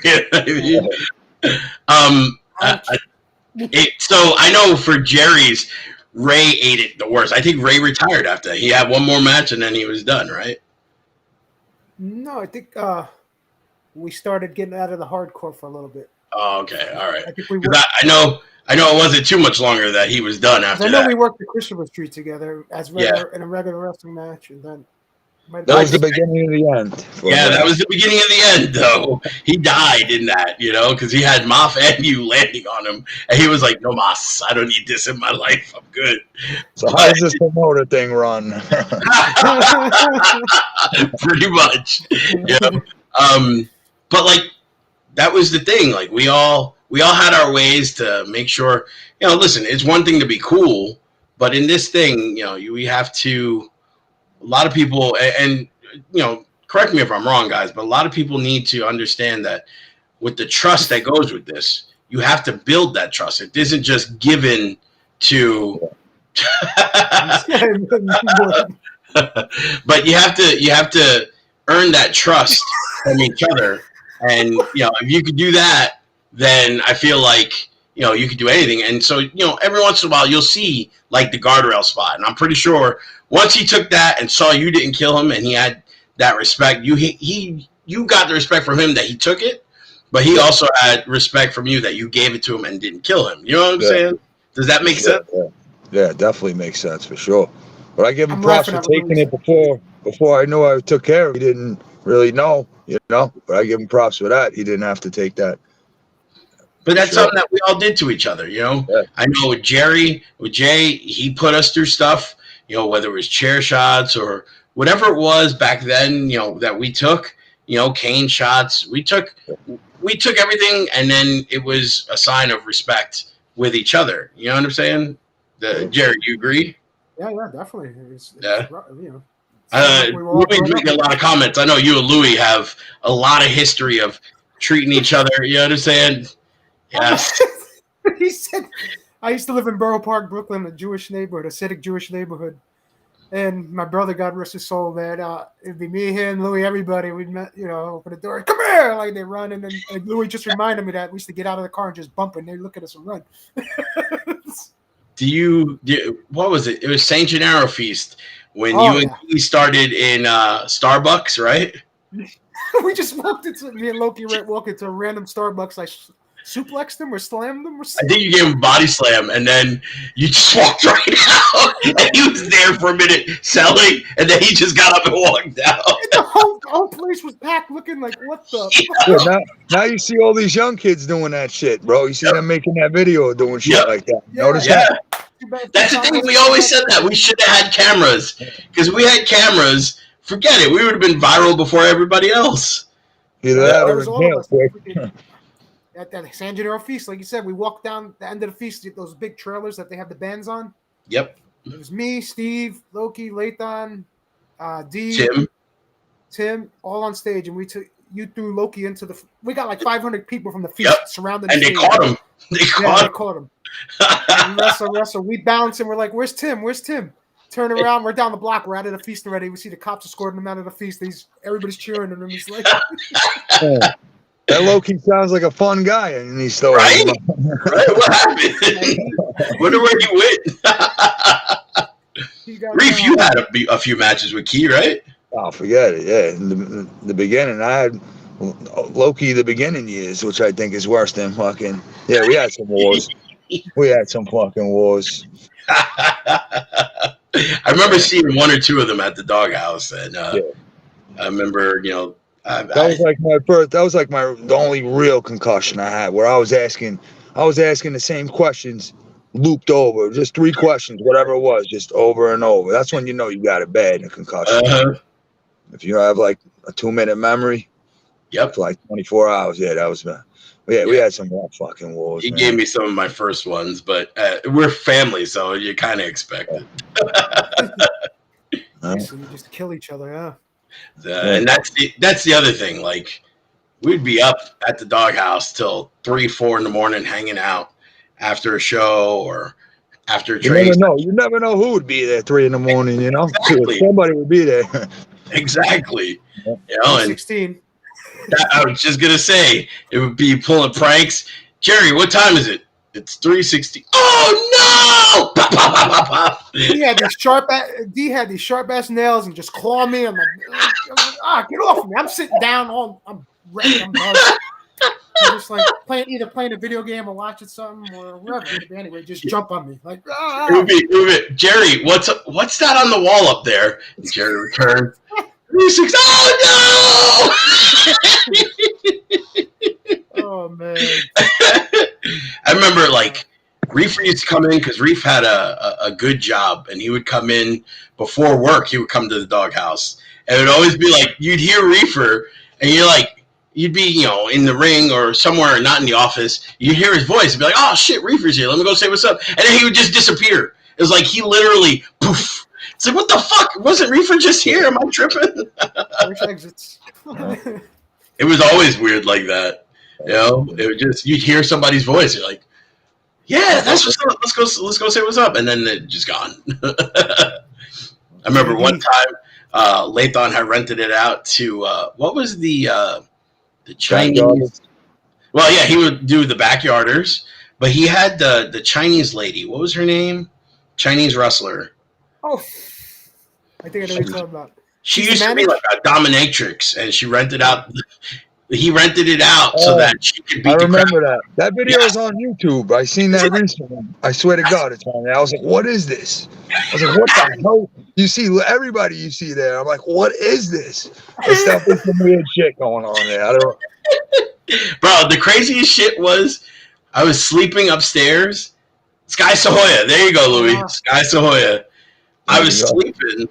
So I know for Jerry's, Ray ate it the worst. I think Ray retired after he had one more match and then he was done, right? No, I think we started getting out of the hardcore for a little bit. Oh, okay, all right. I think I know it wasn't too much longer that he was done after that. I know we worked the Christopher Street together in a regular wrestling match, and then that was the beginning of the end. Yeah, that was the beginning of the end, though. He died in that, you know, because he had Moff and you landing on him, and he was like, "No mas, I don't need this in my life. I'm good." So how does this promoter thing run? Pretty much, yeah. But like that was the thing. Like we all had our ways to make sure. You know, listen, it's one thing to be cool, but in this thing, you know, we have to. A lot of people, and you know, correct me if I'm wrong, guys, but a lot of people need to understand that with the trust that goes with this, you have to build that trust. It isn't just given to. But you have to earn that trust from each other, and you know, if you could do that, then I feel like you know you could do anything. And so you know, every once in a while, you'll see like the guardrail spot, and I'm pretty sure. Once he took that and saw you didn't kill him and he had that respect, you got the respect from him that he took it, but he also had respect from you that you gave it to him and didn't kill him. You know what I'm saying? Does that make sense? Yeah, it definitely makes sense for sure. But I give him props for taking it before I knew I took care of it. He didn't really know, you know, but I give him props for that. He didn't have to take that But that's something that we all did to each other, you know. Yeah. I know with Jay, he put us through stuff, you know, whether it was chair shots or whatever it was back then, you know, that we took, you know, cane shots. We took everything, and then it was a sign of respect with each other. You know what I'm saying? Jerry, you agree? Yeah, definitely. It's you know. Louis making a lot of comments. I know you and Louis have a lot of history of treating each other. You know what I'm saying? Yes. He said, I used to live in Borough Park, Brooklyn, a Jewish neighborhood, a Hasidic Jewish neighborhood. And my brother, God rest his soul, man, it'd be me, him, Louis, everybody. We'd, you know, open the door, come here, like they run. And Louis just reminded me that we used to get out of the car and just bump, and they look at us and run. What was it? It was St. Gennaro Feast when you and he started in Starbucks, right? We just me and Loki walked into a random Starbucks. I suplexed him or slammed him or something. I think you gave him a body slam, and then you just walked right out. And he was there for a minute selling, and then he just got up and walked out. The whole place was packed, looking like, what the? Yeah, now you see all these young kids doing that shit, bro. You see them making that video doing shit like that. Notice that? That's the thing. We always said that we should have had cameras, because we had cameras. Forget it. We would have been viral before everybody else. Either that or at that San Gennaro Feast, like you said, we walked down the end of the feast, those big trailers that they have the bands on. Yep. It was me, Steve, Loki, Lathan, D, Tim, all on stage, and you threw Loki into the. We got like 500 people from the feast surrounding. And they caught him. They caught him. Wrestle. We bounce and we're like, "Where's Tim? Where's Tim?" Turn around, we're down the block. We're out of the feast already. We see the cops escorting him out of the feast. Everybody's cheering him. He's like, that Loki sounds like a fun guy in these stories. Right? What happened? Wonder where he went. Reef, you had a few matches with Key, right? Oh, forget it. Yeah, in the beginning, I had Loki the beginning years, which I think is worse than fucking. Yeah, we had some wars. We had some fucking wars. I remember seeing one or two of them at the Doghouse, and I remember, you know, that was like my first. That was like the only real concussion I had, where I was asking the same questions, looped over, just 3 questions, whatever it was, just over and over. That's when you know you got a concussion. If you have like a 2-minute memory, for like 24 hours, that was bad. We had some rough fucking wars. He gave me some of my first ones, but we're family, so you kind of expect it. So you just kill each other, and that's the other thing. Like, we'd be up at the Doghouse till 3-4 in the morning, hanging out after a show or after a trade. You never know who would be there 3 in the morning. You know, exactly. Somebody would be there. Exactly. You know, 16. I was just gonna say it would be pulling pranks. Jerry, what time is it? It's 3:60. Oh no! Pop, pop, pop, pop, pop. D had these sharp ass nails and just claw me. I'm like, get off of me! I'm sitting down, I'm ready. I'm just like either playing a video game or watching something or whatever. Anyway, just jump on me like. It would be Jerry. What's that on the wall up there? Jerry returned. 3-6. Oh no! Oh man! I remember like Reefer used to come in because Reef had a good job, and he would come in before work. He would come to the Doghouse, and it would always be like you'd hear Reefer, and you'd be in the ring or somewhere, not in the office. You'd hear his voice and be like, "Oh shit, Reefer's here. Let me go say what's up," and then he would just disappear. It was like he literally poof. It's like, what the fuck? Wasn't Reefer just here? Am I tripping? Which exits? It was always weird like that. You know, it would just, you'd hear somebody's voice. You're like, yeah, that's what's up. Let's go say what's up. And then it just gone. I remember one time, Lathan had rented it out to, what was the Chinese? Well, yeah, he would do the Backyarders, but he had the Chinese lady. What was her name? Chinese wrestler. Oh, I think I know what you're talking about. She used to be like a dominatrix, and she rented out. He rented it out so that she could beat. I remember that. That video is on YouTube. I seen that recently. I swear to God, it's on there. I was like, "What is this?" I was like, "What the hell?" You see everybody you see there. I'm like, "What is this?" There's definitely some weird shit going on there. I don't. Bro, the craziest shit was I was sleeping upstairs. Sky Sahoya. There you go, Louis. Wow. Sky Sahoya. I was sleeping,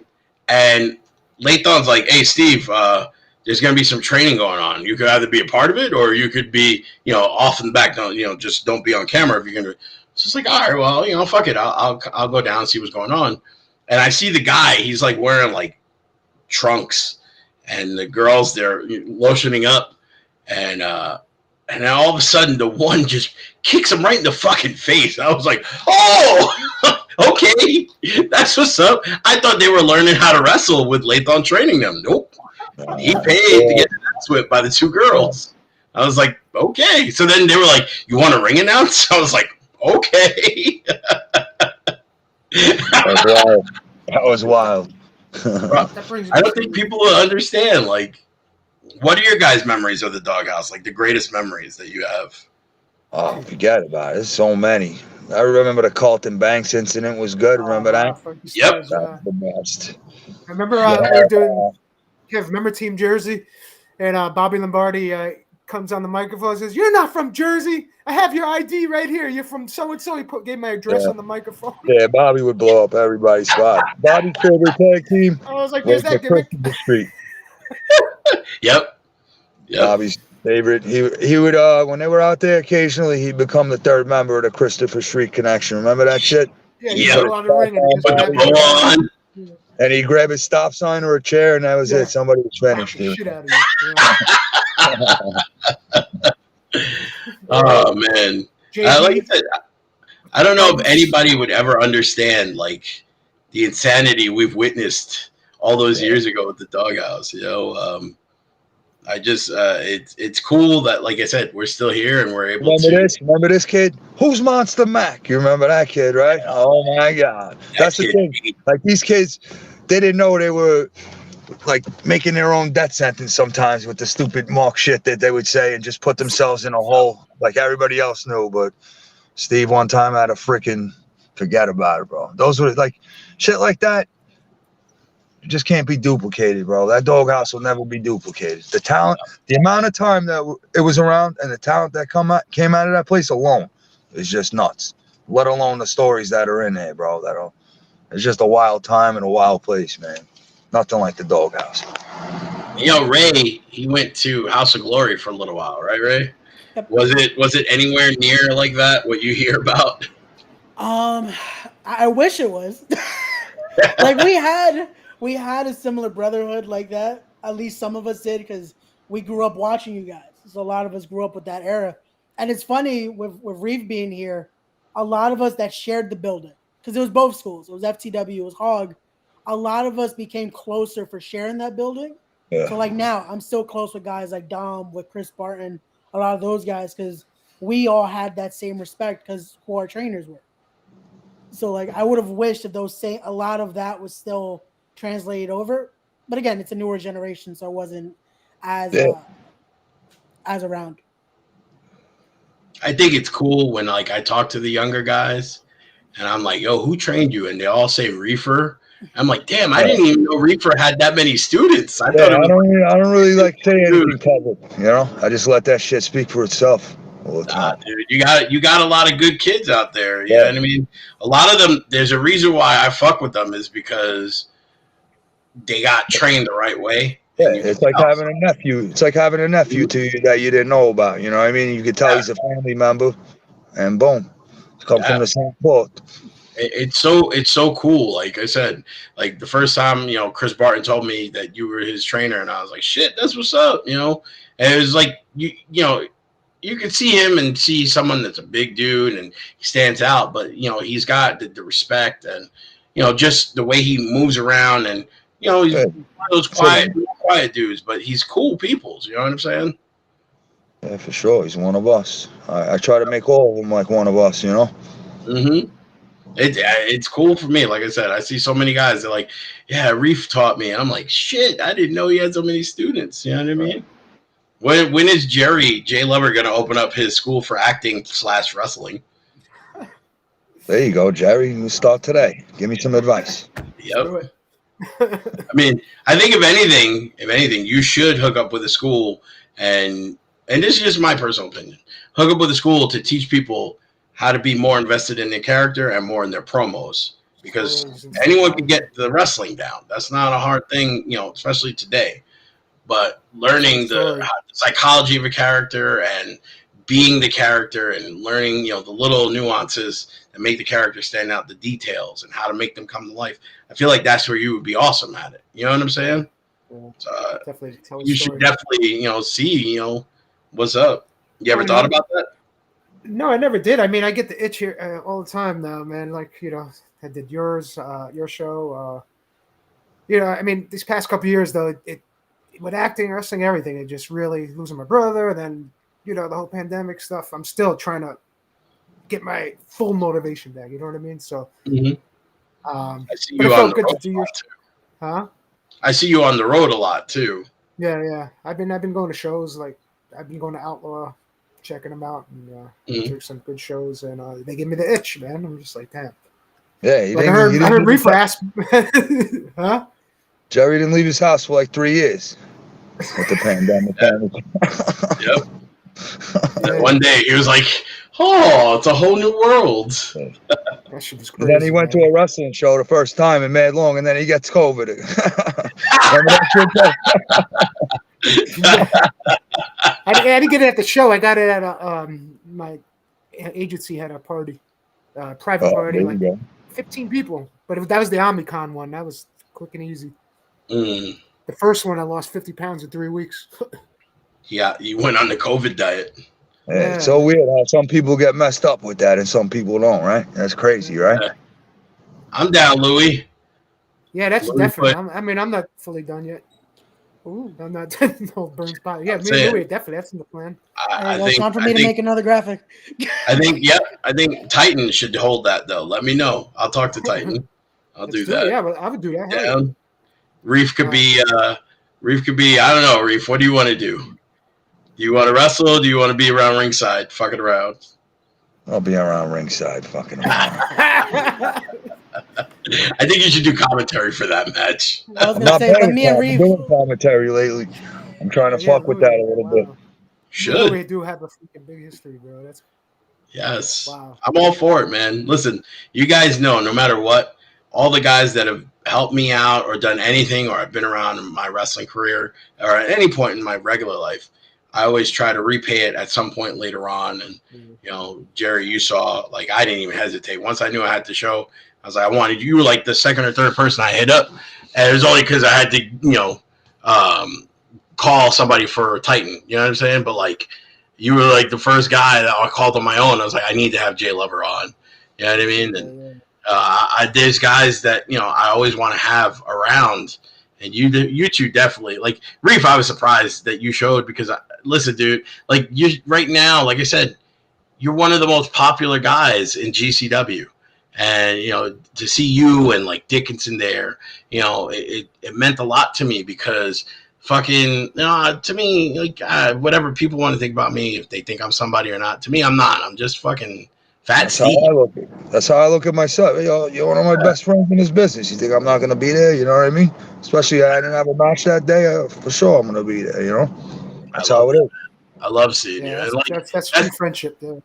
and Lathan's like, "Hey, Steve, there's going to be some training going on. You could either be a part of it, or you could be, off in the back. Don't, just don't be on camera if you're going to." So it's like, all right, well, fuck it. I'll go down and see what's going on. And I see the guy. He's like wearing like trunks, and the girls they're lotioning up, and then all of a sudden the one just kicks him right in the fucking face. I was like, oh, okay, that's what's up. I thought they were learning how to wrestle with Lathan training them. Nope. He paid to get his ass whipped by the two girls. I was like, okay. So then they were like, you want a ring announce? I was like, okay. That was wild. I don't think people will understand, like, what are your guys' memories of the Doghouse? Like the greatest memories that you have? Oh, forget about it. There's so many. I remember the Carlton Banks incident was good. Remember that? Yep. That was the best. I remember we were doing. Remember Team Jersey, and Bobby Lombardi comes on the microphone and says, "You're not from Jersey. I have your ID right here. You're from so and so." He gave my address on the microphone. Yeah, Bobby would blow up everybody's spot. Bobby's favorite tag team. I was like, "There's that gimmick." Street. Yep. Bobby's favorite. He would when they were out there occasionally he'd become the third member of the Christopher Street Connection. Remember that shit? Yeah. On the ring and he'd grab his stop sign or a chair and that was it. Somebody was finished. Shit out of you. Oh man. Like I said, I don't know if anybody would ever understand like the insanity we've witnessed all those years ago with the Doghouse. I just it's cool that, like I said, we're still here and we're able to. Remember this kid? Who's Monsta Mack? You remember that kid, right? Oh my God, that's the thing. Like these kids, they didn't know they were like making their own death sentence sometimes with the stupid mock shit that they would say and just put themselves in a hole like everybody else knew. But Steve one time had a freaking forget about it, bro. Those were like shit like that. Just can't be duplicated, bro. That Doghouse will never be duplicated. The talent, the amount of time that it was around, and the talent that came out of that place alone is just nuts. Let alone the stories that are in there, bro. It's just a wild time and a wild place, man. Nothing like the Doghouse. Ray, he went to House of Glory for a little while, right, Ray? Yep. Was it anywhere near like that? What you hear about? I wish it was. Like we had a similar brotherhood like that. At least some of us did because we grew up watching you guys. So a lot of us grew up with that era. And it's funny with Reeve being here, a lot of us that shared the building because it was both schools. It was FTW, it was Hog. A lot of us became closer for sharing that building. Yeah. So like now I'm still close with guys like Dom, with Chris Barton, a lot of those guys because we all had that same respect because who our trainers were. So like I would have wished if a lot of that was still translated over, but again, it's a newer generation, so it wasn't as around. I think it's cool when like I talk to the younger guys, and I'm like, "Yo, who trained you?" And they all say Reefer. I'm like, "Damn, I didn't even know Reefer had that many students." I don't really like saying anything public, I just let that shit speak for itself. Dude, you got a lot of good kids out there. You know what I mean? A lot of them. There's a reason why I fuck with them is because they got trained the right way. Yeah, it's like having a nephew. It's like having a nephew to you that you didn't know about. You know what I mean? You could tell he's a family member, and boom, come from the same cloth. It's so cool. Like I said, like the first time, Chris Barton told me that you were his trainer, and I was like, shit, that's what's up, And it was like you could see him and see someone that's a big dude and he stands out, but he's got the respect and just the way he moves around and. He's one of those quiet dudes, but he's cool people. You know what I'm saying? Yeah, for sure. He's one of us. I try to make all of them like one of us, Mm-hmm. It's cool for me. Like I said, I see so many guys that are like, yeah, Reef taught me. And I'm like, shit, I didn't know he had so many students. You know what I mean? When is Jay Lover going to open up his school for acting / wrestling? There you go, Jerry. You start today. Give me some advice. Yep. I mean, I think if anything, you should hook up with a school, and this is just my personal opinion. hook up with a school to teach people how to be more invested in their character and more in their promos. Because anyone can get the wrestling down. That's not a hard thing, especially today. But learning the psychology of a character and being the character and learning, the little nuances that make the character stand out, the details and how to make them come to life. I feel like that's where you would be awesome at it. You know what I'm saying? Yeah, so, definitely tell a you story. should definitely, see, what's up. You ever thought about that? No, I never did. I mean, I get the itch here all the time now, man. Like, I did your show. I mean, these past couple of years, though, it with acting, wrestling, everything, it just really losing my brother. Then, the whole pandemic stuff. I'm still trying to get my full motivation back. You know what I mean? So, I see you it on felt the good road to do your show. Huh? I see you on the road a lot too. Yeah. I've been going to shows. Like, I've been going to Outlaw, checking them out, and took some good shows, and they give me the itch, man. I'm just like, damn. Yeah, I heard Reefer ask, huh? Jerry didn't leave his house for like 3 years with the pandemic. Yep. And one day he was like, "Oh, it's a whole new world." That shit was crazy. And then he went to a wrestling show the first time in Mad Long, and then he gets COVID. I didn't get it at the show. I got it at my agency had a party, private party, like 15 people. But that was the Omicron one. That was quick and easy. The first one, I lost 50 pounds in 3 weeks. Yeah, you went on the COVID diet. Yeah, it's so weird how some people get messed up with that and some people don't, right? That's crazy, right? Yeah. I'm down, Louie. Yeah, that's definitely. I'm not fully done yet. Ooh, I'm not no Burns body. Yeah, me and Louie, definitely. That's in the plan. I think time for me to make another graphic. I think Titan should hold that though. Let me know. I'll talk to Titan. I'll do that. Yeah, but I would do that. Yeah. Reef could be. I don't know, Reef. What do you want to do? Do you want to wrestle? Or do you want to be around ringside, fucking around? I'll be around ringside, fucking around. I think you should do commentary for that match. I was gonna say, let me and Reef. I'm doing commentary lately. I'm trying to fuck with that a little bit. Should. We do have a freaking big history, bro. That's yes. Wow. I'm all for it, man. Listen, you guys know, no matter what, all the guys that have helped me out or done anything, or I've been around in my wrestling career, or at any point in my regular life, I always try to repay it at some point later on. And, Jerry, you saw, like, I didn't even hesitate. Once I knew I had the show, I was like, I wanted you were like the second or third person I hit up. And it was only because I had to, call somebody for Titan. You know what I'm saying? But, like, you were like the first guy that I called on my own. I was like, I need to have Jay Lover on. You know what I mean? And there's guys that, I always want to have around. And you two definitely, like, Reef, I was surprised that you showed because, listen, dude, like, you right now, like I said, you're one of the most popular guys in GCW. And, to see you and, like, Dickinson there, it meant a lot to me because fucking, to me, like, whatever people want to think about me, if they think I'm somebody or not, to me, I'm not. I'm just fucking Fat Steve. That's how I look at myself. You're one of my best friends in this business. You think I'm not going to be there? You know what I mean? Especially I didn't have a match that day. For sure, I'm going to be there, That's how it is. I love seeing you. That's true friendship, though.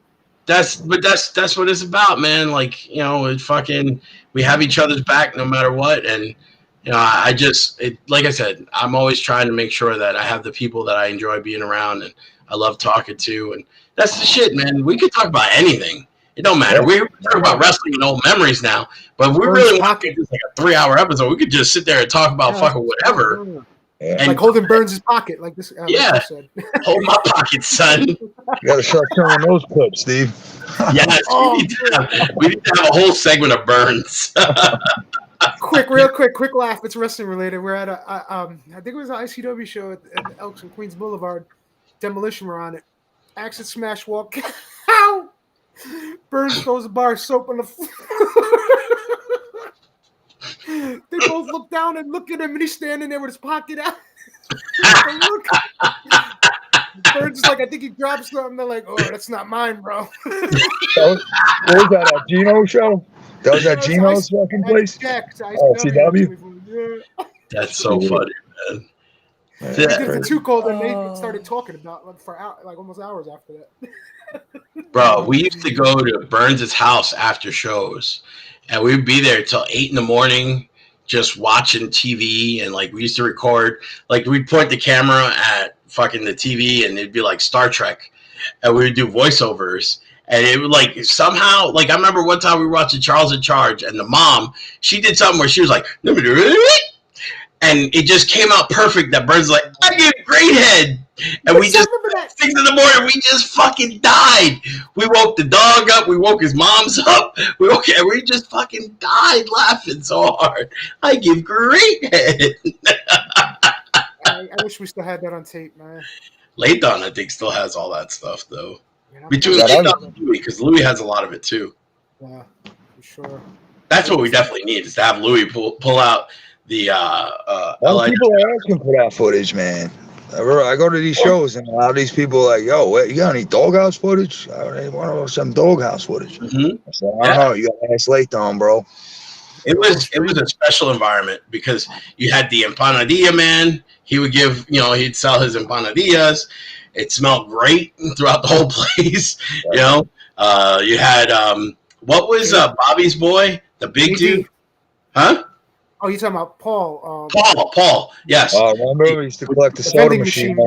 That's what it's about, man. Like, we have each other's back no matter what. And, like I said, I'm always trying to make sure that I have the people that I enjoy being around and I love talking to. And that's the shit, man. We could talk about anything. It don't matter. We're talking about wrestling and old memories now, but we really want to do this like a 3-hour episode. We could just sit there and talk about fucking whatever. Yeah. Like holding Burns' pocket, like this. Like said. Hold my pocket, son. You got to start showing those clips, Steve. Yes, we need to have a whole segment of Burns. Real quick laugh. It's wrestling related. We're at I think it was an ICW show at Elks and Queens Boulevard. Demolition were on it. Acid smash walk. Ow! Burns throws a bar of soap on the floor. They both look down and look at him, and he's standing there with his pocket out. Burns is like, I think he dropped something. They're like, oh, that's not mine, bro. What was that, a Gino show? That was at Gino's fucking place? CW? That's so funny, man. They did it for Too Cold, and they started talking about for almost hours after that. Bro, we used to go to Burns' house after shows, and we'd be there till 8 in the morning, just watching TV. And like we used to record, like we'd point the camera at fucking the TV, and it'd be like Star Trek, and we would do voiceovers. And it would like somehow, like I remember one time we were watching Charles in Charge, and the mom, she did something where she was like, let me do it. And it just came out perfect that Burns was like, I give great head. And we just, 6 in the morning, we just fucking died. We woke the dog up. We woke his mom's up. We just fucking died laughing so hard. I give great head. I wish we still had that on tape, man. Layton, I think, still has all that stuff, though. Yeah, Between Layton and Louis, because Louis has a lot of it, too. Yeah, for sure. That's what we definitely need, is to have Louis pull out the a lot of people are asking for that footage, man. I go to these shows and a lot of these people are like, yo, what, you got any Doghouse footage? I want some Doghouse footage. Mm-hmm. I said, I don't know. You got to ask Layton, bro. It was a special environment because you had the empanadilla man. He would give, he'd sell his empanadillas. It smelled great throughout the whole place. You had, what was Bobby's boy? The big dude? Huh? Oh, you're talking about Paul. Paul, yes. Remember we used to collect the soda machine.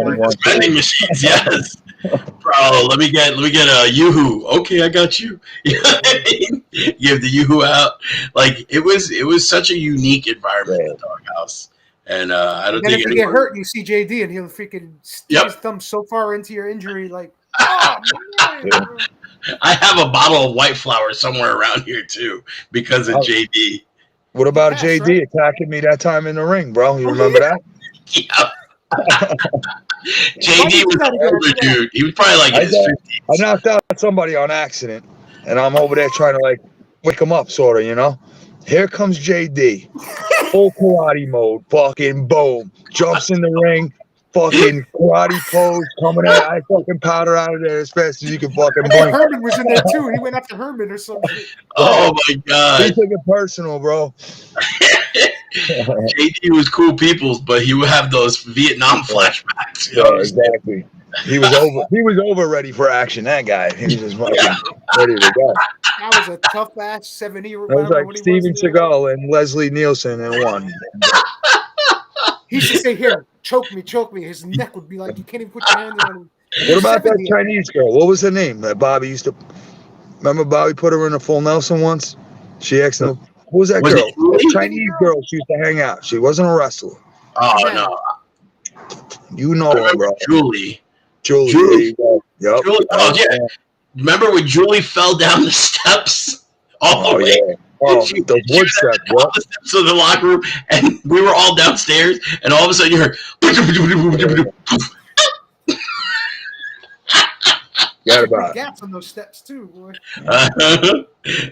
Vending machines, yes. Bro, let me get a Yoo-hoo. Okay, I got you. Give the Yoo-hoo out. Like it was such a unique environment in the Doghouse. And I don't think if you get hurt and you see JD and he'll freaking stick his thumb so far into your injury, like, oh man. I have a bottle of white flour somewhere around here too because of JD. What about JD attacking me that time in the ring, bro? You remember that? Yeah. JD was an older dude. He was probably like in his 50s. I knocked out somebody on accident, and I'm over there trying to like wake him up, sort of, Here comes JD, full karate mode, fucking boom, jumps in the ring, fucking karate pose, coming out. I fucking powder out of there as fast as you can fucking blink. Herman was in there too. He went after Herman or something. Oh my god! He took it personal, bro. JD was cool peoples, but he would have those Vietnam flashbacks. Yeah, exactly. He was over. He was over ready for action. That guy. He was just fucking ready to go. That was a tough ass 70-year-old. It was like Steven Seagal and Leslie Nielsen in one. He should say, "Here, choke me." His neck would be like, you can't even put your hand on him. What about that Chinese girl? What was her name? That Bobby used to. Remember, Bobby put her in a full Nelson once. She asked him, "Who was that girl? That Chinese girl. She used to hang out. She wasn't a wrestler." Oh no, you know her, bro. Julie. Yep. Julie. Oh yeah. Remember when Julie fell down the steps all the way? Yeah. Oh, the wood steps, bro. The steps of the locker room, and we were all downstairs, and all of a sudden you heard. Got about gaps on those steps too, boy.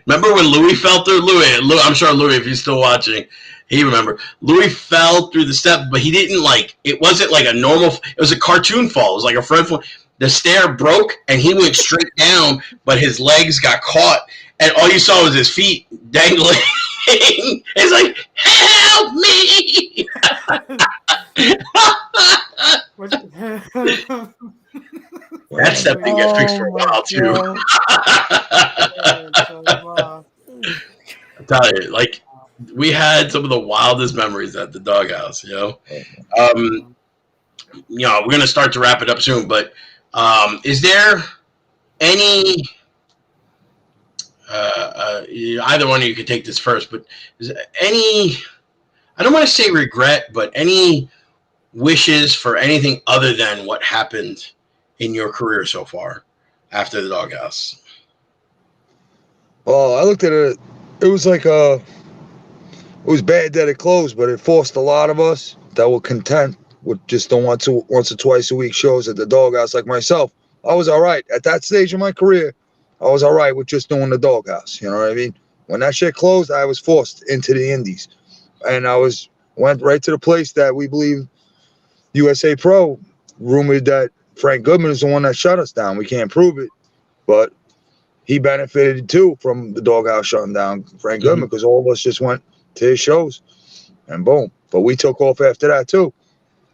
Remember when Louis fell through? Louis, I'm sure Louis, if he's still watching, he remember. Louis fell through the steps, but he didn't it wasn't like a normal. It was a cartoon fall. It was like a friend fall. The stair broke, and he went straight down, but his legs got caught, and all you saw was his feet dangling. It's like, help me! That step didn't get fixed for a while too. I tell you, we had some of the wildest memories at the Doghouse. We're gonna start to wrap it up soon, but is there any? Either one of you could take this first, but is there any? I don't want to say regret, but any wishes for anything other than what happened in your career so far after the Doghouse? Well, I looked at it. It was like it was bad that it closed, but it forced a lot of us that were content with just the once or twice a week shows at the Doghouse, like myself. I was all right at that stage of my career. I was all right with just doing the Doghouse. You know what I mean? When that shit closed, I was forced into the indies, and went right to the place that we believe USA Pro rumored that Frank Goodman is the one that shut us down. We can't prove it, but he benefited too from the Doghouse shutting down Frank Goodman, because all of us just went to his shows, and boom. But we took off after that too.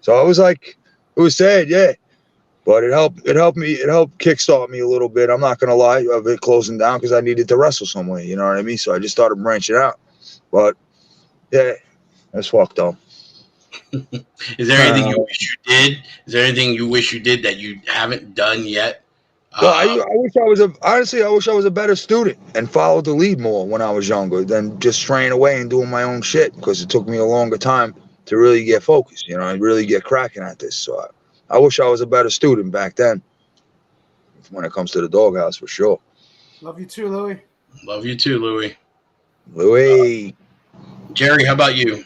So I was like, it was sad, yeah. But it helped kickstart me a little bit. I'm not gonna lie, of it closing down because I needed to wrestle somewhere. You know what I mean? So I just started branching out. But yeah, that's fucked up. Is there anything you wish you did? Is there anything you wish you did that you haven't done yet? Well, I wish I was a better student and followed the lead more when I was younger than just straying away and doing my own shit, because it took me a longer time to really get focused, you know, and really get cracking at this. So I wish I was a better student back then when it comes to the Doghouse, for sure. Love you too, Louie. Love you too, Louie. Jerry, how about you?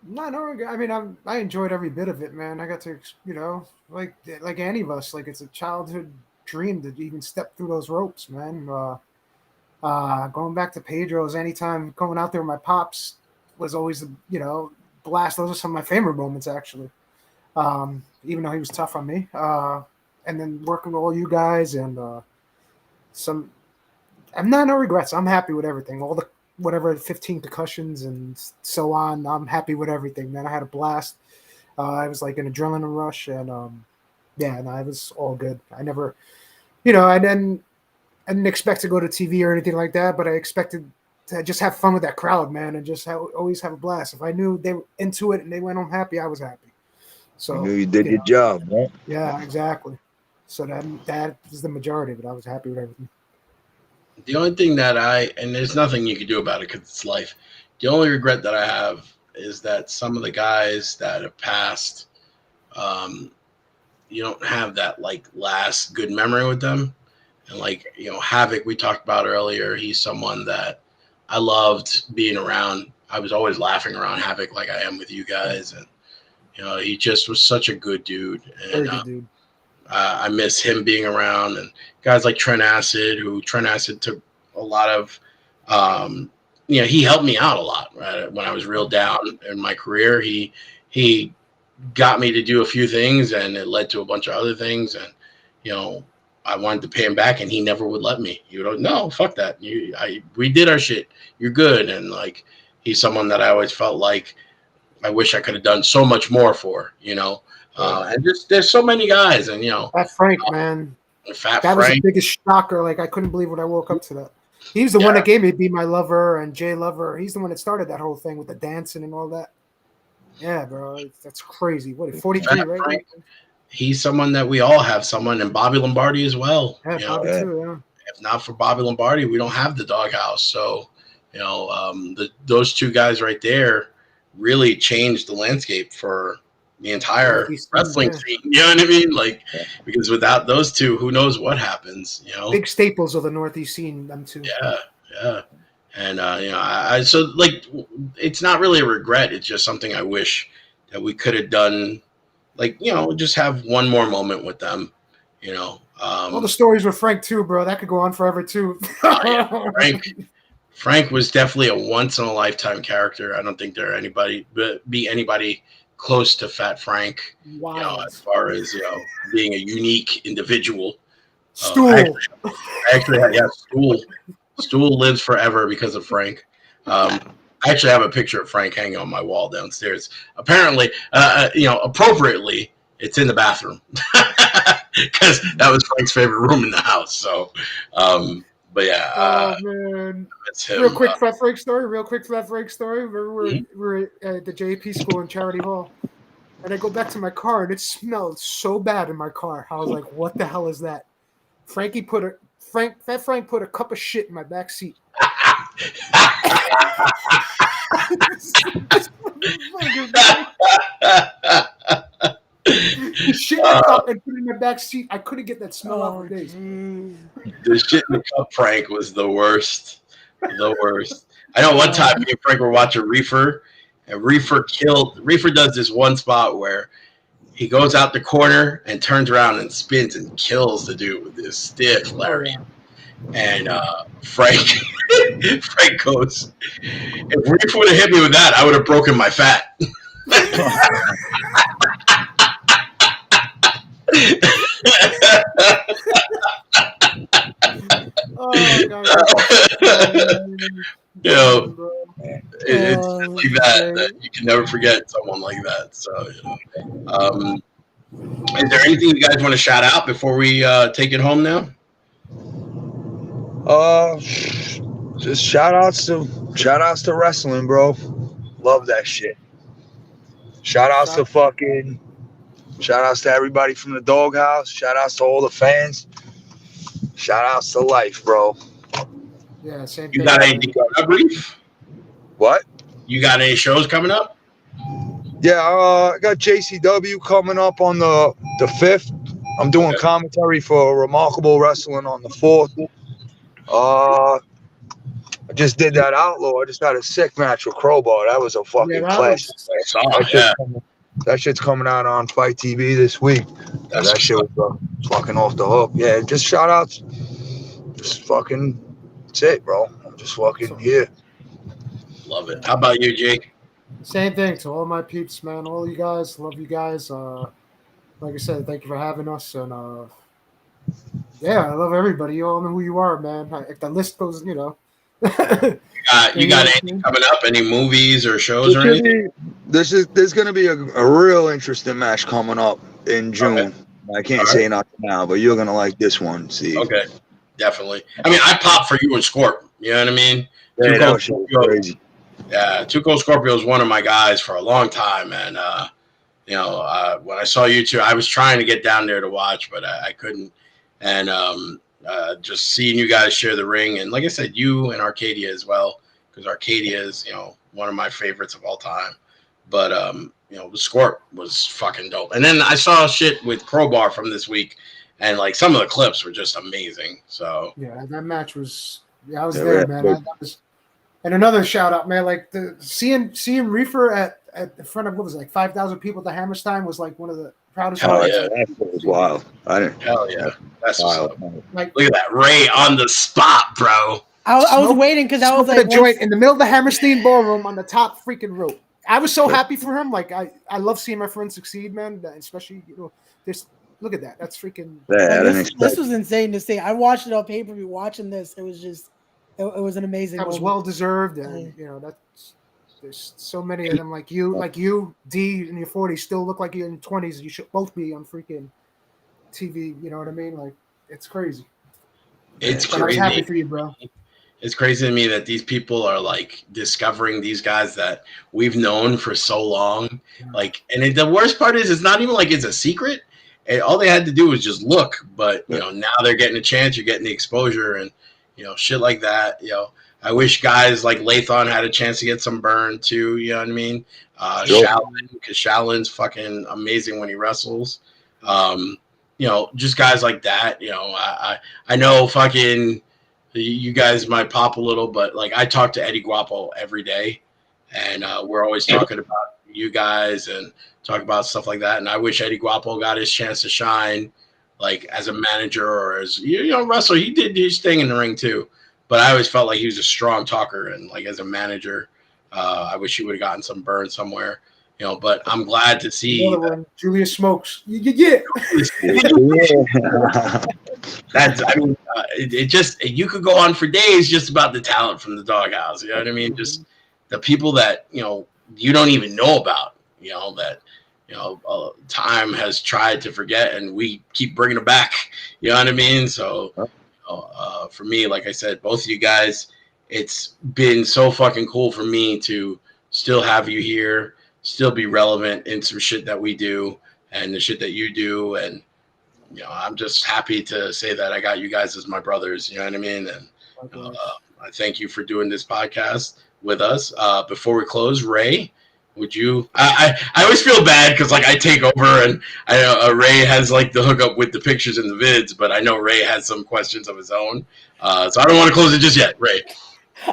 No, I mean, I enjoyed every bit of it, man. I got to, you know, like any of us, like it's a childhood dream to even step through those ropes, man. Going back to Pedro's, anytime going out there with my pops was always, you know, blast. Those are some of my favorite moments, actually. Even though he was tough on me. And then working with all you guys and I'm not no regrets. I'm happy with everything. All the whatever 15 concussions and so on. I'm happy with everything, man. I had a blast. I was like an adrenaline rush, and yeah, no, it was all good. I never, you know, I didn't expect to go to TV or anything like that, but I expected to just have fun with that crowd, man, and just always have a blast. If I knew they were into it and they went home happy, I was happy. So you did your job, right? Yeah, exactly. So that is the majority of it. I was happy with everything. The only thing that and there's nothing you can do about it because it's life. The only regret that I have is that some of the guys that have passed, you don't have that like last good memory with them. And like, you know, Havoc, we talked about earlier, he's someone that I loved being around. I was always laughing around Havoc like I am with you guys. And, you know, he just was such a good dude. And, very good dude. I miss him being around, and guys like Trent Acid took a lot of, you know, he helped me out a lot, right? When I was real down in my career, he got me to do a few things, and it led to a bunch of other things. And, you know, I wanted to pay him back, and he never would let me. He would, no, fuck that. We did our shit. You're good. And like, he's someone that I always felt like I wish I could have done so much more for, you know. And just there's so many guys, and you know, that Frank, man, Fat that Frank was the biggest shocker. Like I couldn't believe when I woke up to that. He was the one that gave me Be My Lover and Jay Lover. He's the one that started that whole thing with the dancing and all that. Yeah, bro, that's crazy. What, 43, right? Frank, he's someone that we all have someone, and Bobby Lombardi as well. Yeah, you Bobby know? too. Yeah. If not for Bobby Lombardi, we don't have the Doghouse. So, you know, those two guys right there really changed the landscape for the entire wrestling scene. You know what I mean? Like, because without those two, who knows what happens? You know, big staples of the Northeast scene. Them two. Yeah. And you know, so like, it's not really a regret. It's just something I wish that we could have done. Like, you know, just have one more moment with them. You know, all the stories with Frank too, bro. That could go on forever too. Frank was definitely a once in a lifetime character. I don't think there be anybody close to Fat Frank. Wow. You know, as far as, you know, being a unique individual. Stool. Stool lives forever because of Frank. I actually have a picture of Frank hanging on my wall downstairs. Apparently, you know, appropriately, it's in the bathroom because that was Frank's favorite room in the house. So, but yeah. Oh man. That's him. Real quick Fat Frank story. We're at the JP school in Charity Hall, and I go back to my car, and it smelled so bad in my car. I was like, "What the hell is that?" Fat Frank put a cup of shit in my back seat. Shit in the cup and put it in my back seat. I couldn't get that smell out for days. The shit in the cup prank was the worst. The worst. I know one time me and Frank were watching Reefer, and Reefer does this one spot where he goes out the corner and turns around and spins and kills the dude with this stiff lariat. And Frank goes, if Reefer would have hit me with that, I would have broken my fat. Oh God. You know, it's like that you can never forget someone like that. So, you know, Is there anything you guys want to shout out before we take it home now? Just shout outs to wrestling, bro. Love that shit. Shout outs to everybody from the Doghouse. Shout outs to all the fans. Shout outs to life, bro. Yeah, same You thing. got anything coming up, Reef? What? You got any shows coming up? Yeah, I got JCW coming up on the 5th. I'm doing commentary for Remarkable Wrestling on the 4th. I just did that Outlaw. I just had a sick match with Crowbar. That was a fucking classic. That shit's coming out on Fight TV this week. That shit was fucking off the hook. Yeah, just shout outs. Just fucking, that's it, bro. I'm just fucking here. Love it. How about you, Jake? Same thing to all my peeps, man. All you guys, love you guys. Like I said, thank you for having us. And yeah, I love everybody. You all know who you are, man. If the list goes, you know. You got anything coming up? Any movies or shows or anything? There's going to be a real interesting match coming up in June. Okay. I can't say nothing now, but you're going to like this one. See? Okay, definitely. I mean, I popped for you and Scorp. You know what I mean? Yeah, that was crazy. Yeah, Tuco Scorpio is one of my guys for a long time, and when I saw you two, I was trying to get down there to watch, but I couldn't. And just seeing you guys share the ring, and like I said, you and Arcadia as well, because Arcadia is one of my favorites of all time. But Scorp was fucking dope. And then I saw shit with Crowbar from this week, and like some of the clips were just amazing. So yeah, that match was. Yeah, I was there, man. And another shout out, man. Like seeing Reefer at the front of what was it, like 5,000 people at the Hammerstein was like one of the proudest. Hell yeah, that was wild. Hell yeah, that's wild. Like, look at that, Ray on the spot, bro. I was waiting because I was like a joint in the middle of the Hammerstein ballroom on the top freaking rope. I was so happy for him. Like I love seeing my friends succeed, man. Especially this. Look at that. That's freaking. Yeah, this was insane to see. I watched it on pay-per-view. Watching this, it was just. It was an amazing. That was well deserved, and there's so many of them like you, D in your 40s, still look like you're in your 20s. You should both be on freaking TV. You know what I mean? Like it's crazy. It's crazy. I was happy for you, bro. It's crazy to me that these people are like discovering these guys that we've known for so long. Like, and the worst part is, it's not even like it's a secret. And all they had to do was just look. But now they're getting a chance. You're getting the exposure and. Shit like that. I wish guys like Lathon had a chance to get some burn too. You know what I mean? Shaolin, because Shaolin's fucking amazing when he wrestles. Just guys like that. I know fucking you guys might pop a little, but like I talk to Eddie Guapo every day, and we're always talking about you guys and talk about stuff like that. And I wish Eddie Guapo got his chance to shine. Like as a manager or as wrestler, he did his thing in the ring too. But I always felt like he was a strong talker, and like as a manager, I wish he would have gotten some burn somewhere. But I'm glad to see Julius Smokes. Yeah. That's. I mean, it just you could go on for days just about the talent from the Doghouse. You know what I mean? Just the people that you don't even know about. That. Time has tried to forget, and we keep bringing it back. You know what I mean? So, for me, like I said, both of you guys, it's been so fucking cool for me to still have you here, still be relevant in some shit that we do and the shit that you do. And, I'm just happy to say that I got you guys as my brothers. You know what I mean? And I thank you for doing this podcast with us. Before we close, Ray, would you? I always feel bad because like I take over and I know Ray has like the hookup with the pictures and the vids, but I know Ray has some questions of his own, so I don't want to close it just yet. Ray,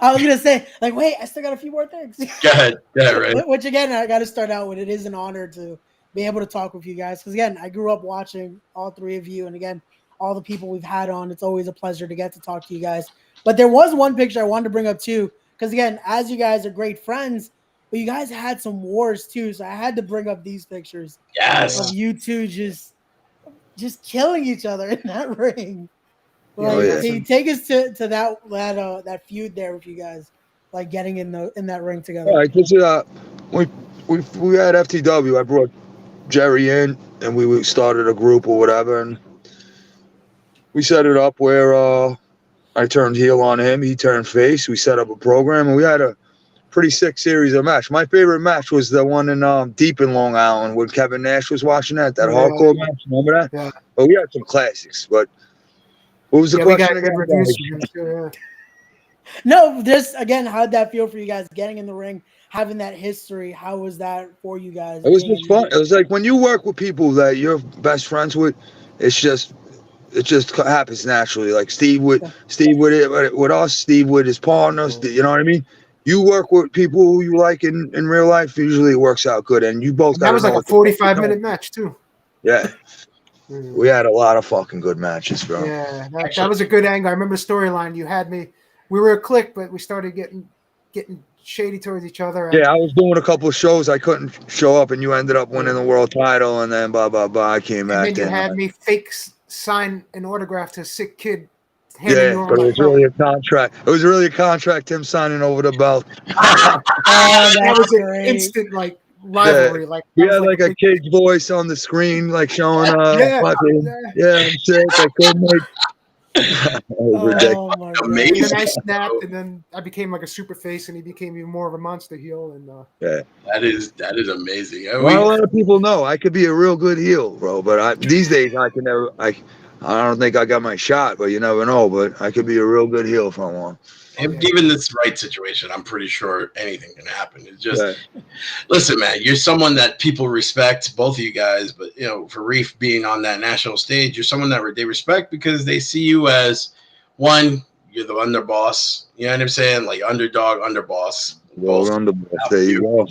I was gonna say like, wait, I still got a few more things. Go ahead, Ray. Which again, I got to start out with. It is an honor to be able to talk with you guys because again, I grew up watching all three of you, and again, all the people we've had on. It's always a pleasure to get to talk to you guys. But there was one picture I wanted to bring up too, because again, as you guys are great friends. But you guys had some wars too, so I had to bring up these pictures. Yes, of you two just killing each other in that ring. Like, can you take us to that feud there with you guys, like getting in that ring together? Yeah, because we had FTW. I brought Jerry in, and we started a group or whatever, and we set it up where I turned heel on him, he turned face. We set up a program, and we had a pretty sick series of match. My favorite match was the one in deep in Long Island when Kevin Nash was watching that hardcore match. Remember that? Yeah. Well, we had some classics, but what was the We question got again? good reviews from him too, No, this again, how'd that feel for you guys getting in the ring, having that history? How was that for you guys? It was being just fun. It was like when you work with people that you're best friends with, it just happens naturally. Like Steve with us, Steve with his partners. You know what I mean? You work with people who you like in real life. Usually it works out good, and you both. And that was like a 45-minute match too. Yeah, we had a lot of fucking good matches, bro. Yeah, that was a good angle. I remember the storyline. You had me. We were a clique, but we started getting shady towards each other. Yeah, I was doing a couple of shows. I couldn't show up, and you ended up winning the world title, and then blah blah blah. I came back. And then you had me fake sign an autograph to a sick kid. Yeah, but it was really a contract. It was really a contract. Him signing over the belt. That was an instant like rivalry. Yeah. Like we had like a kid's voice on the screen, like showing up. I'm sick. I couldn't make. Amazing. And then I snapped, and then I became like a super face, and he became even more of a monster heel. And yeah, that is amazing. Well, a lot of people know I could be a real good heel, bro. But these days I can never. I don't think I got my shot, but you never know. But I could be a real good heel if I want. Given this right situation, I'm pretty sure anything can happen. It's just, listen, man, you're someone that people respect, both of you guys. But you know, for Reef being on that national stage, you're someone that they respect because they see you as one. You're the underboss. You know what I'm saying? Like underdog, underboss. Well, underboss. There you go.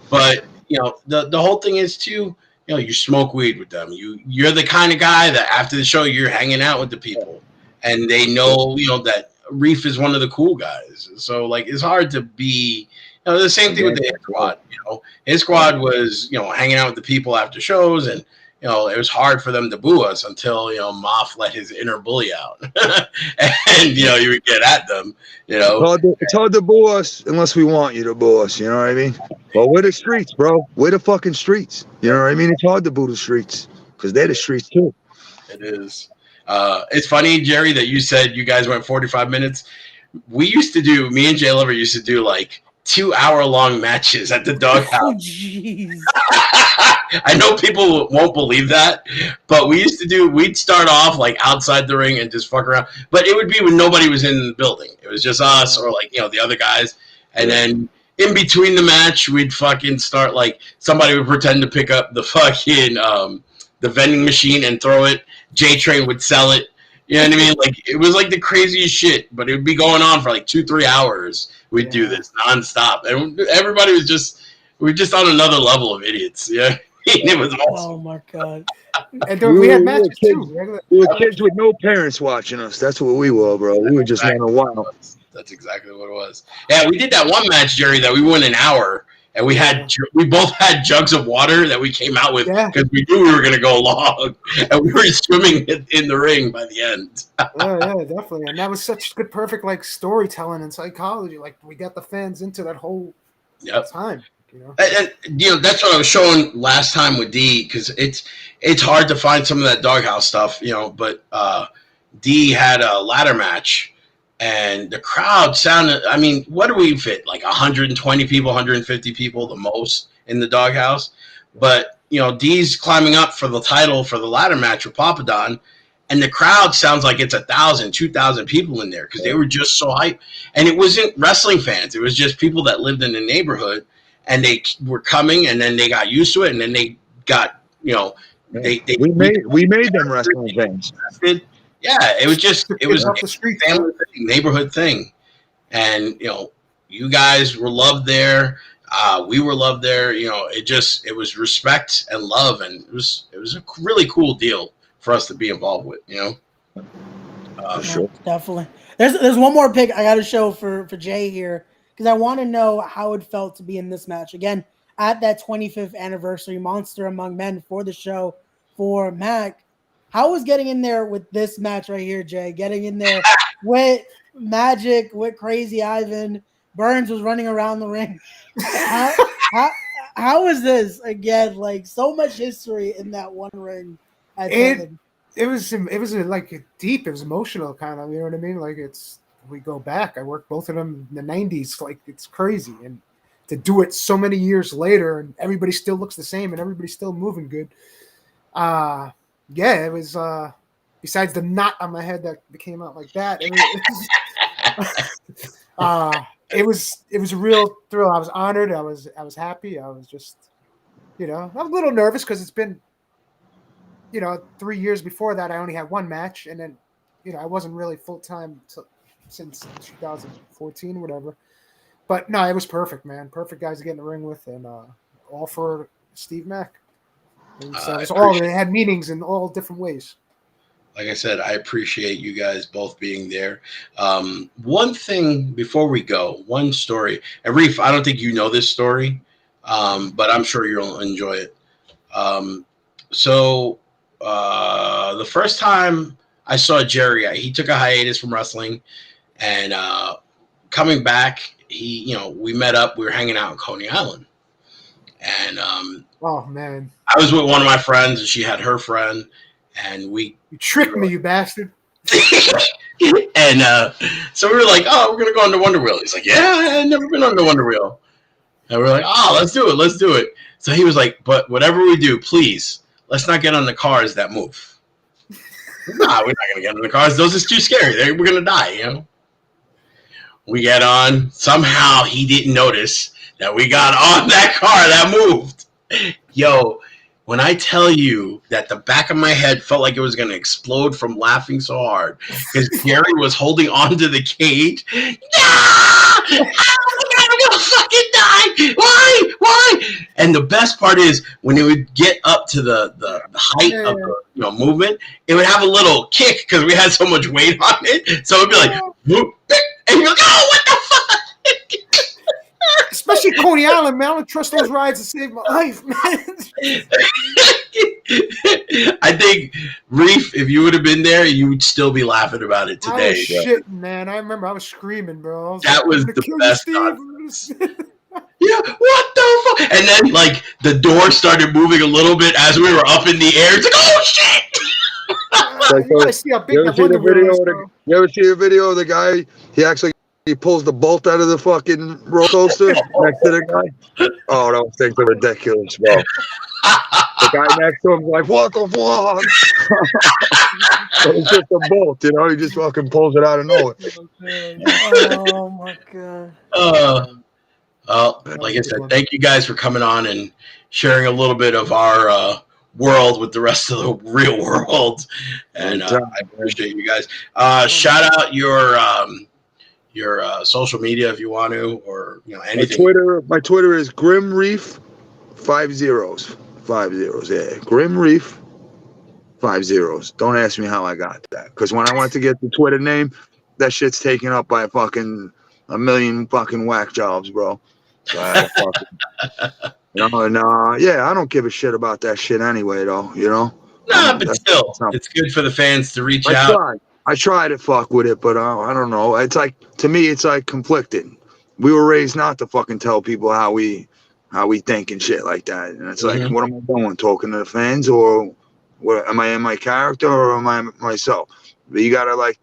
But you know, the whole thing is too. You know, you smoke weed with them. You're the kind of guy that after the show you're hanging out with the people, and they know that Reef is one of the cool guys. So like it's hard to be. The same thing with the Hit Squad. His Squad was hanging out with the people after shows, and it was hard for them to boo us until Moff let his inner bully out, and you would get at them. It's hard to boo us unless we want you to boo us. You know what I mean? Well, we're the streets, bro. We're the fucking streets. You know what I mean? It's hard to boo the streets because they're the streets too. It is. It's funny, Jerry, that you said you guys went 45 minutes. Me and Jay Lover used to do like 2-hour-long matches at the Doghouse. Oh, jeez. I know people won't believe that, but we'd start off like outside the ring and just fuck around. But it would be when nobody was in the building. It was just us or like, the other guys. And then in between the match, we'd fucking start like somebody would pretend to pick up the fucking, the vending machine and throw it. J-Train would sell it. You know what I mean? Like it was like the craziest shit, but it would be going on for like 2-3 hours. We'd do this nonstop. And everybody was we were just on another level of idiots. Yeah. It was awesome. Oh my God. And we had matches too. We were kids with no parents watching us. That's what we were, bro. We were just running wild. That's exactly what it was. Yeah, we did that one match, Jerry, that we went an hour, and we both had jugs of water that we came out with because we knew we were going to go long, and we were swimming in the ring by the end. Yeah, definitely. And that was such good, perfect like storytelling and psychology. Like we got the fans into that whole time. And that's what I was showing last time with D, because it's hard to find some of that Doghouse stuff, but D had a ladder match, and the crowd sounded, I mean, what do we fit? Like 120 people, 150 people, the most in the Doghouse. But, D's climbing up for the title for the ladder match with Papadon, and the crowd sounds like it's 1,000, 2,000 people in there because they were just so hyped. And it wasn't wrestling fans. It was just people that lived in the neighborhood. And they were coming, and then they got used to it, and then they got, we made them wrestling fans. Yeah, it was a family thing, neighborhood thing, and you guys were loved there. We were loved there. It was respect and love, and it was a really cool deal for us to be involved with. Sure, definitely. There's one more pick I got to show for Jay here, because I want to know how it felt to be in this match. Again, at that 25th anniversary, Monster Among Men for the show for Mack. How was getting in there with this match right here, Jay? Getting in there with Magic, with Crazy Ivan. Burns was running around the ring. How is this again? Like so much history in that one ring. It was like deep. It was emotional, kind of. You know what I mean? Like we go back. I worked both of them in the '90s. Like it's crazy, and to do it so many years later, and everybody still looks the same, and everybody's still moving good. Yeah, it was. Besides the knot on my head that came out like that, it was a real thrill. I was honored. I was happy. I was just, I'm a little nervous because it's been, 3 years before that. I only had one match, and then, I wasn't really full time since 2014 or whatever. But no, it was perfect, man. Perfect guys to get in the ring with, and all for Steve Mack. And so it had meanings in all different ways. Like I said, I appreciate you guys both being there. One thing before we go, one story. And Reef, I don't think you know this story, but I'm sure you'll enjoy it. So the first time I saw Jerry, he took a hiatus from wrestling, and coming back, we met up. We were hanging out in Coney Island, and oh man, I was with one of my friends, and she had her friend. And you tricked me, you bastard. And so we were like, oh, we're going to go on the Wonder Wheel. He's like, yeah, I've never been on the Wonder Wheel. And we're like, oh, let's do it. So he was like, but whatever we do, please, let's not get on the cars that move. Nah, we're not going to get on the cars. Those are too scary. We're going to die, We get on. Somehow he didn't notice that we got on that car that moved. Yo, when I tell you that the back of my head felt like it was going to explode from laughing so hard because Gary was holding on to the cage. No! I'm going to fucking die! Why? And the best part is when it would get up to the height of the movement, it would have a little kick because we had so much weight on it. So it would be like, and you're like, oh, what the fuck? Especially Coney Island, man. I don't trust those rides to save my life, man. I think, Reef, if you would have been there, you would still be laughing about it today. I was shitting, man. I remember I was screaming, bro. That was the best time. Yeah, what the fuck? And then, like, the door started moving a little bit as we were up in the air. It's like, oh, shit! You gotta see how big that Wonder Wheel is, bro. You ever see a video of the guy? He pulls the bolt out of the fucking roller coaster next to the guy. Oh, those things are ridiculous, bro. The guy next to him's like, what the fuck? It's just a bolt, he just fucking pulls it out of nowhere. Oh my god. Like I said, thank you guys for coming on and sharing a little bit of our world with the rest of the real world. And I appreciate you guys. Shout out your social media if you want to, or anything. My Twitter is Grim Reef 50. 50, yeah. Grim Reef 50. Don't ask me how I got that, because when I went to get the Twitter name, that shit's taken up by a million fucking whack jobs, bro. So I had to yeah, I don't give a shit about that shit anyway, though. Nah, but still, it's good for the fans to reach out. I try to fuck with it, but I don't know. It's like, to me, it's like conflicted. We were raised not to fucking tell people how we think and shit like that. And it's like, what am I doing? Talking to the fans, or what? Am I in my character, or am I myself? But you gotta like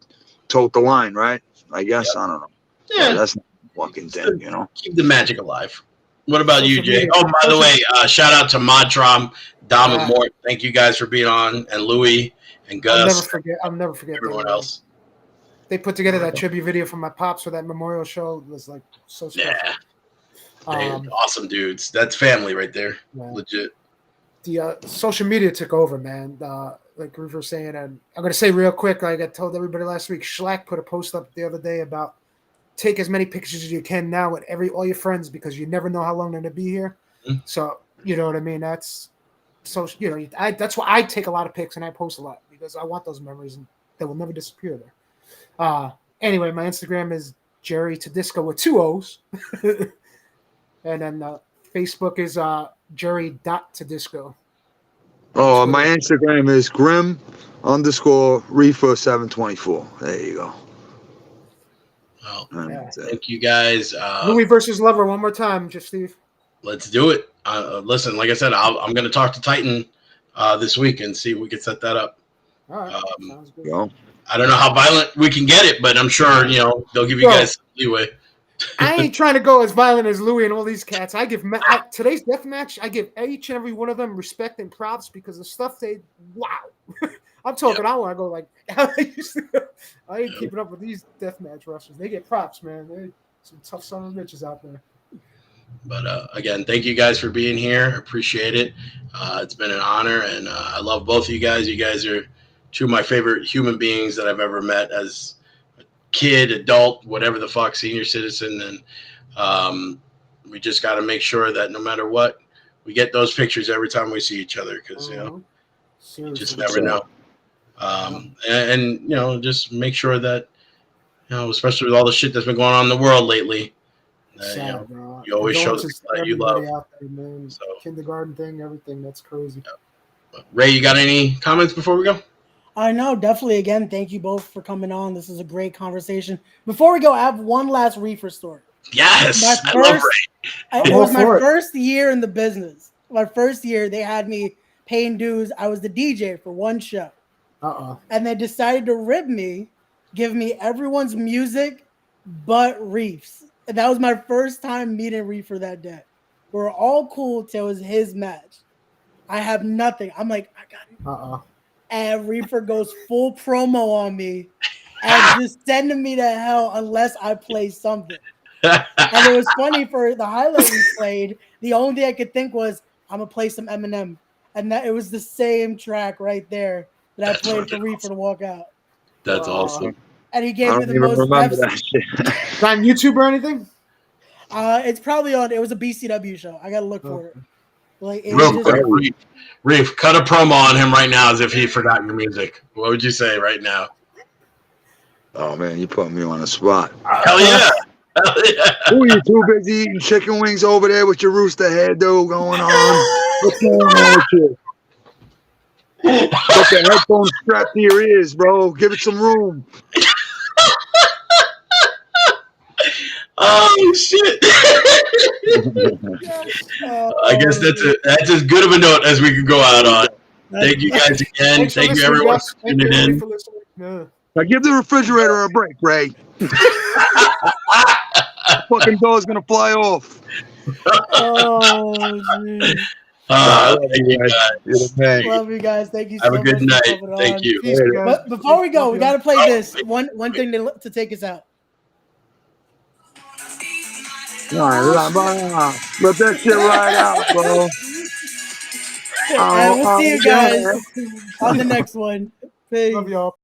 tote the line, right? I guess. I don't know. Yeah, but that's not a fucking thing, Keep the magic alive. What about you, Jay? Oh, by the way, shout out to Modtrom, Dom, and Mort. Thank you guys for being on, and Louie. And Gus, I'll never forget everyone else. They put together that tribute video for my pops for that memorial show. It was like so special. Yeah, awesome dudes. That's family right there. Yeah. Legit. The social media took over, man. Like Reefer was saying, and I'm gonna say real quick. Like I told everybody last week, Schlack put a post up the other day about take as many pictures as you can now with all your friends, because you never know how long they're gonna be here. Mm-hmm. So you know what I mean. That's so that's why I take a lot of pics and I post a lot, because I want those memories and they will never disappear there. Anyway, my Instagram is Jerry to Disco with 2 O's. And then Facebook is Jerry.to-disco. Oh, my Instagram is Grim_Reefer 724. There you go. Well, thank you guys. Louis versus Lover one more time, just Steve. Let's do it. listen, like I said, I'm going to talk to Titan this week and see if we can set that up. All right. Sounds good. Well, I don't know how violent we can get it, but I'm sure they'll give you guys some leeway. I ain't trying to go as violent as Louis and all these cats. I give today's death match. I give each and every one of them respect and props because the stuff wow. I'm talking. I want to go like I ain't keeping up with these deathmatch wrestlers. They get props, man. They some tough son of bitches out there. But again, thank you guys for being here. Appreciate it. It's been an honor, and I love both of you guys. You guys are two of my favorite human beings that I've ever met as a kid, adult, whatever the fuck, senior citizen. And we just got to make sure that no matter what, we get those pictures every time we see each other because, you just never know. And just make sure that, especially with all the shit that's been going on in the world lately, you always show that you love. Out there, man. So, kindergarten thing, everything. That's crazy. Yeah. Ray, you got any comments before we go? I know, definitely. Again, thank you both for coming on. This is a great conversation. Before we go, I have one last Reefer story. Yes, I love Ray. It was my first year in the business. My first year, they had me paying dues. I was the DJ for one show. And they decided to rib me, give me everyone's music but Reef's. And that was my first time meeting Reefer that day. We were all cool till it was his match. I have nothing. I'm like, I got and Reefer goes full promo on me and just sending me to hell unless I play something. And it was funny for the highlight we played. The only thing I could think was I'm gonna play some Eminem, and that it was the same track right there that I played for Reefer to walk out. That's awesome. And he gave me the most. Remember that shit. Is that on YouTube or anything? It's probably on. It was a BCW show. I gotta look for it. Like real quick, Reef, cut a promo on him right now as if he forgot your music. What would you say right now? Oh man, you put me on the spot. Hell yeah. Hell yeah. Who are you too busy eating chicken wings over there with your rooster head though going on? What's going on with you? Put the headphones strapped to your ears, bro. Give it some room. Oh shit! I guess that's as good of a note as we can go out on. Thank you guys again. Thank you everyone for tuning in. Now give the refrigerator a break, Ray. Fucking door's gonna fly off. Oh, geez. Thank you guys. Love you guys. Thank you so Have much. a good night. Thank you. But before we go, we got to play this one thing to take us out. Let that shit ride out, bro. And we'll see you guys on the next one. Peace. Love y'all.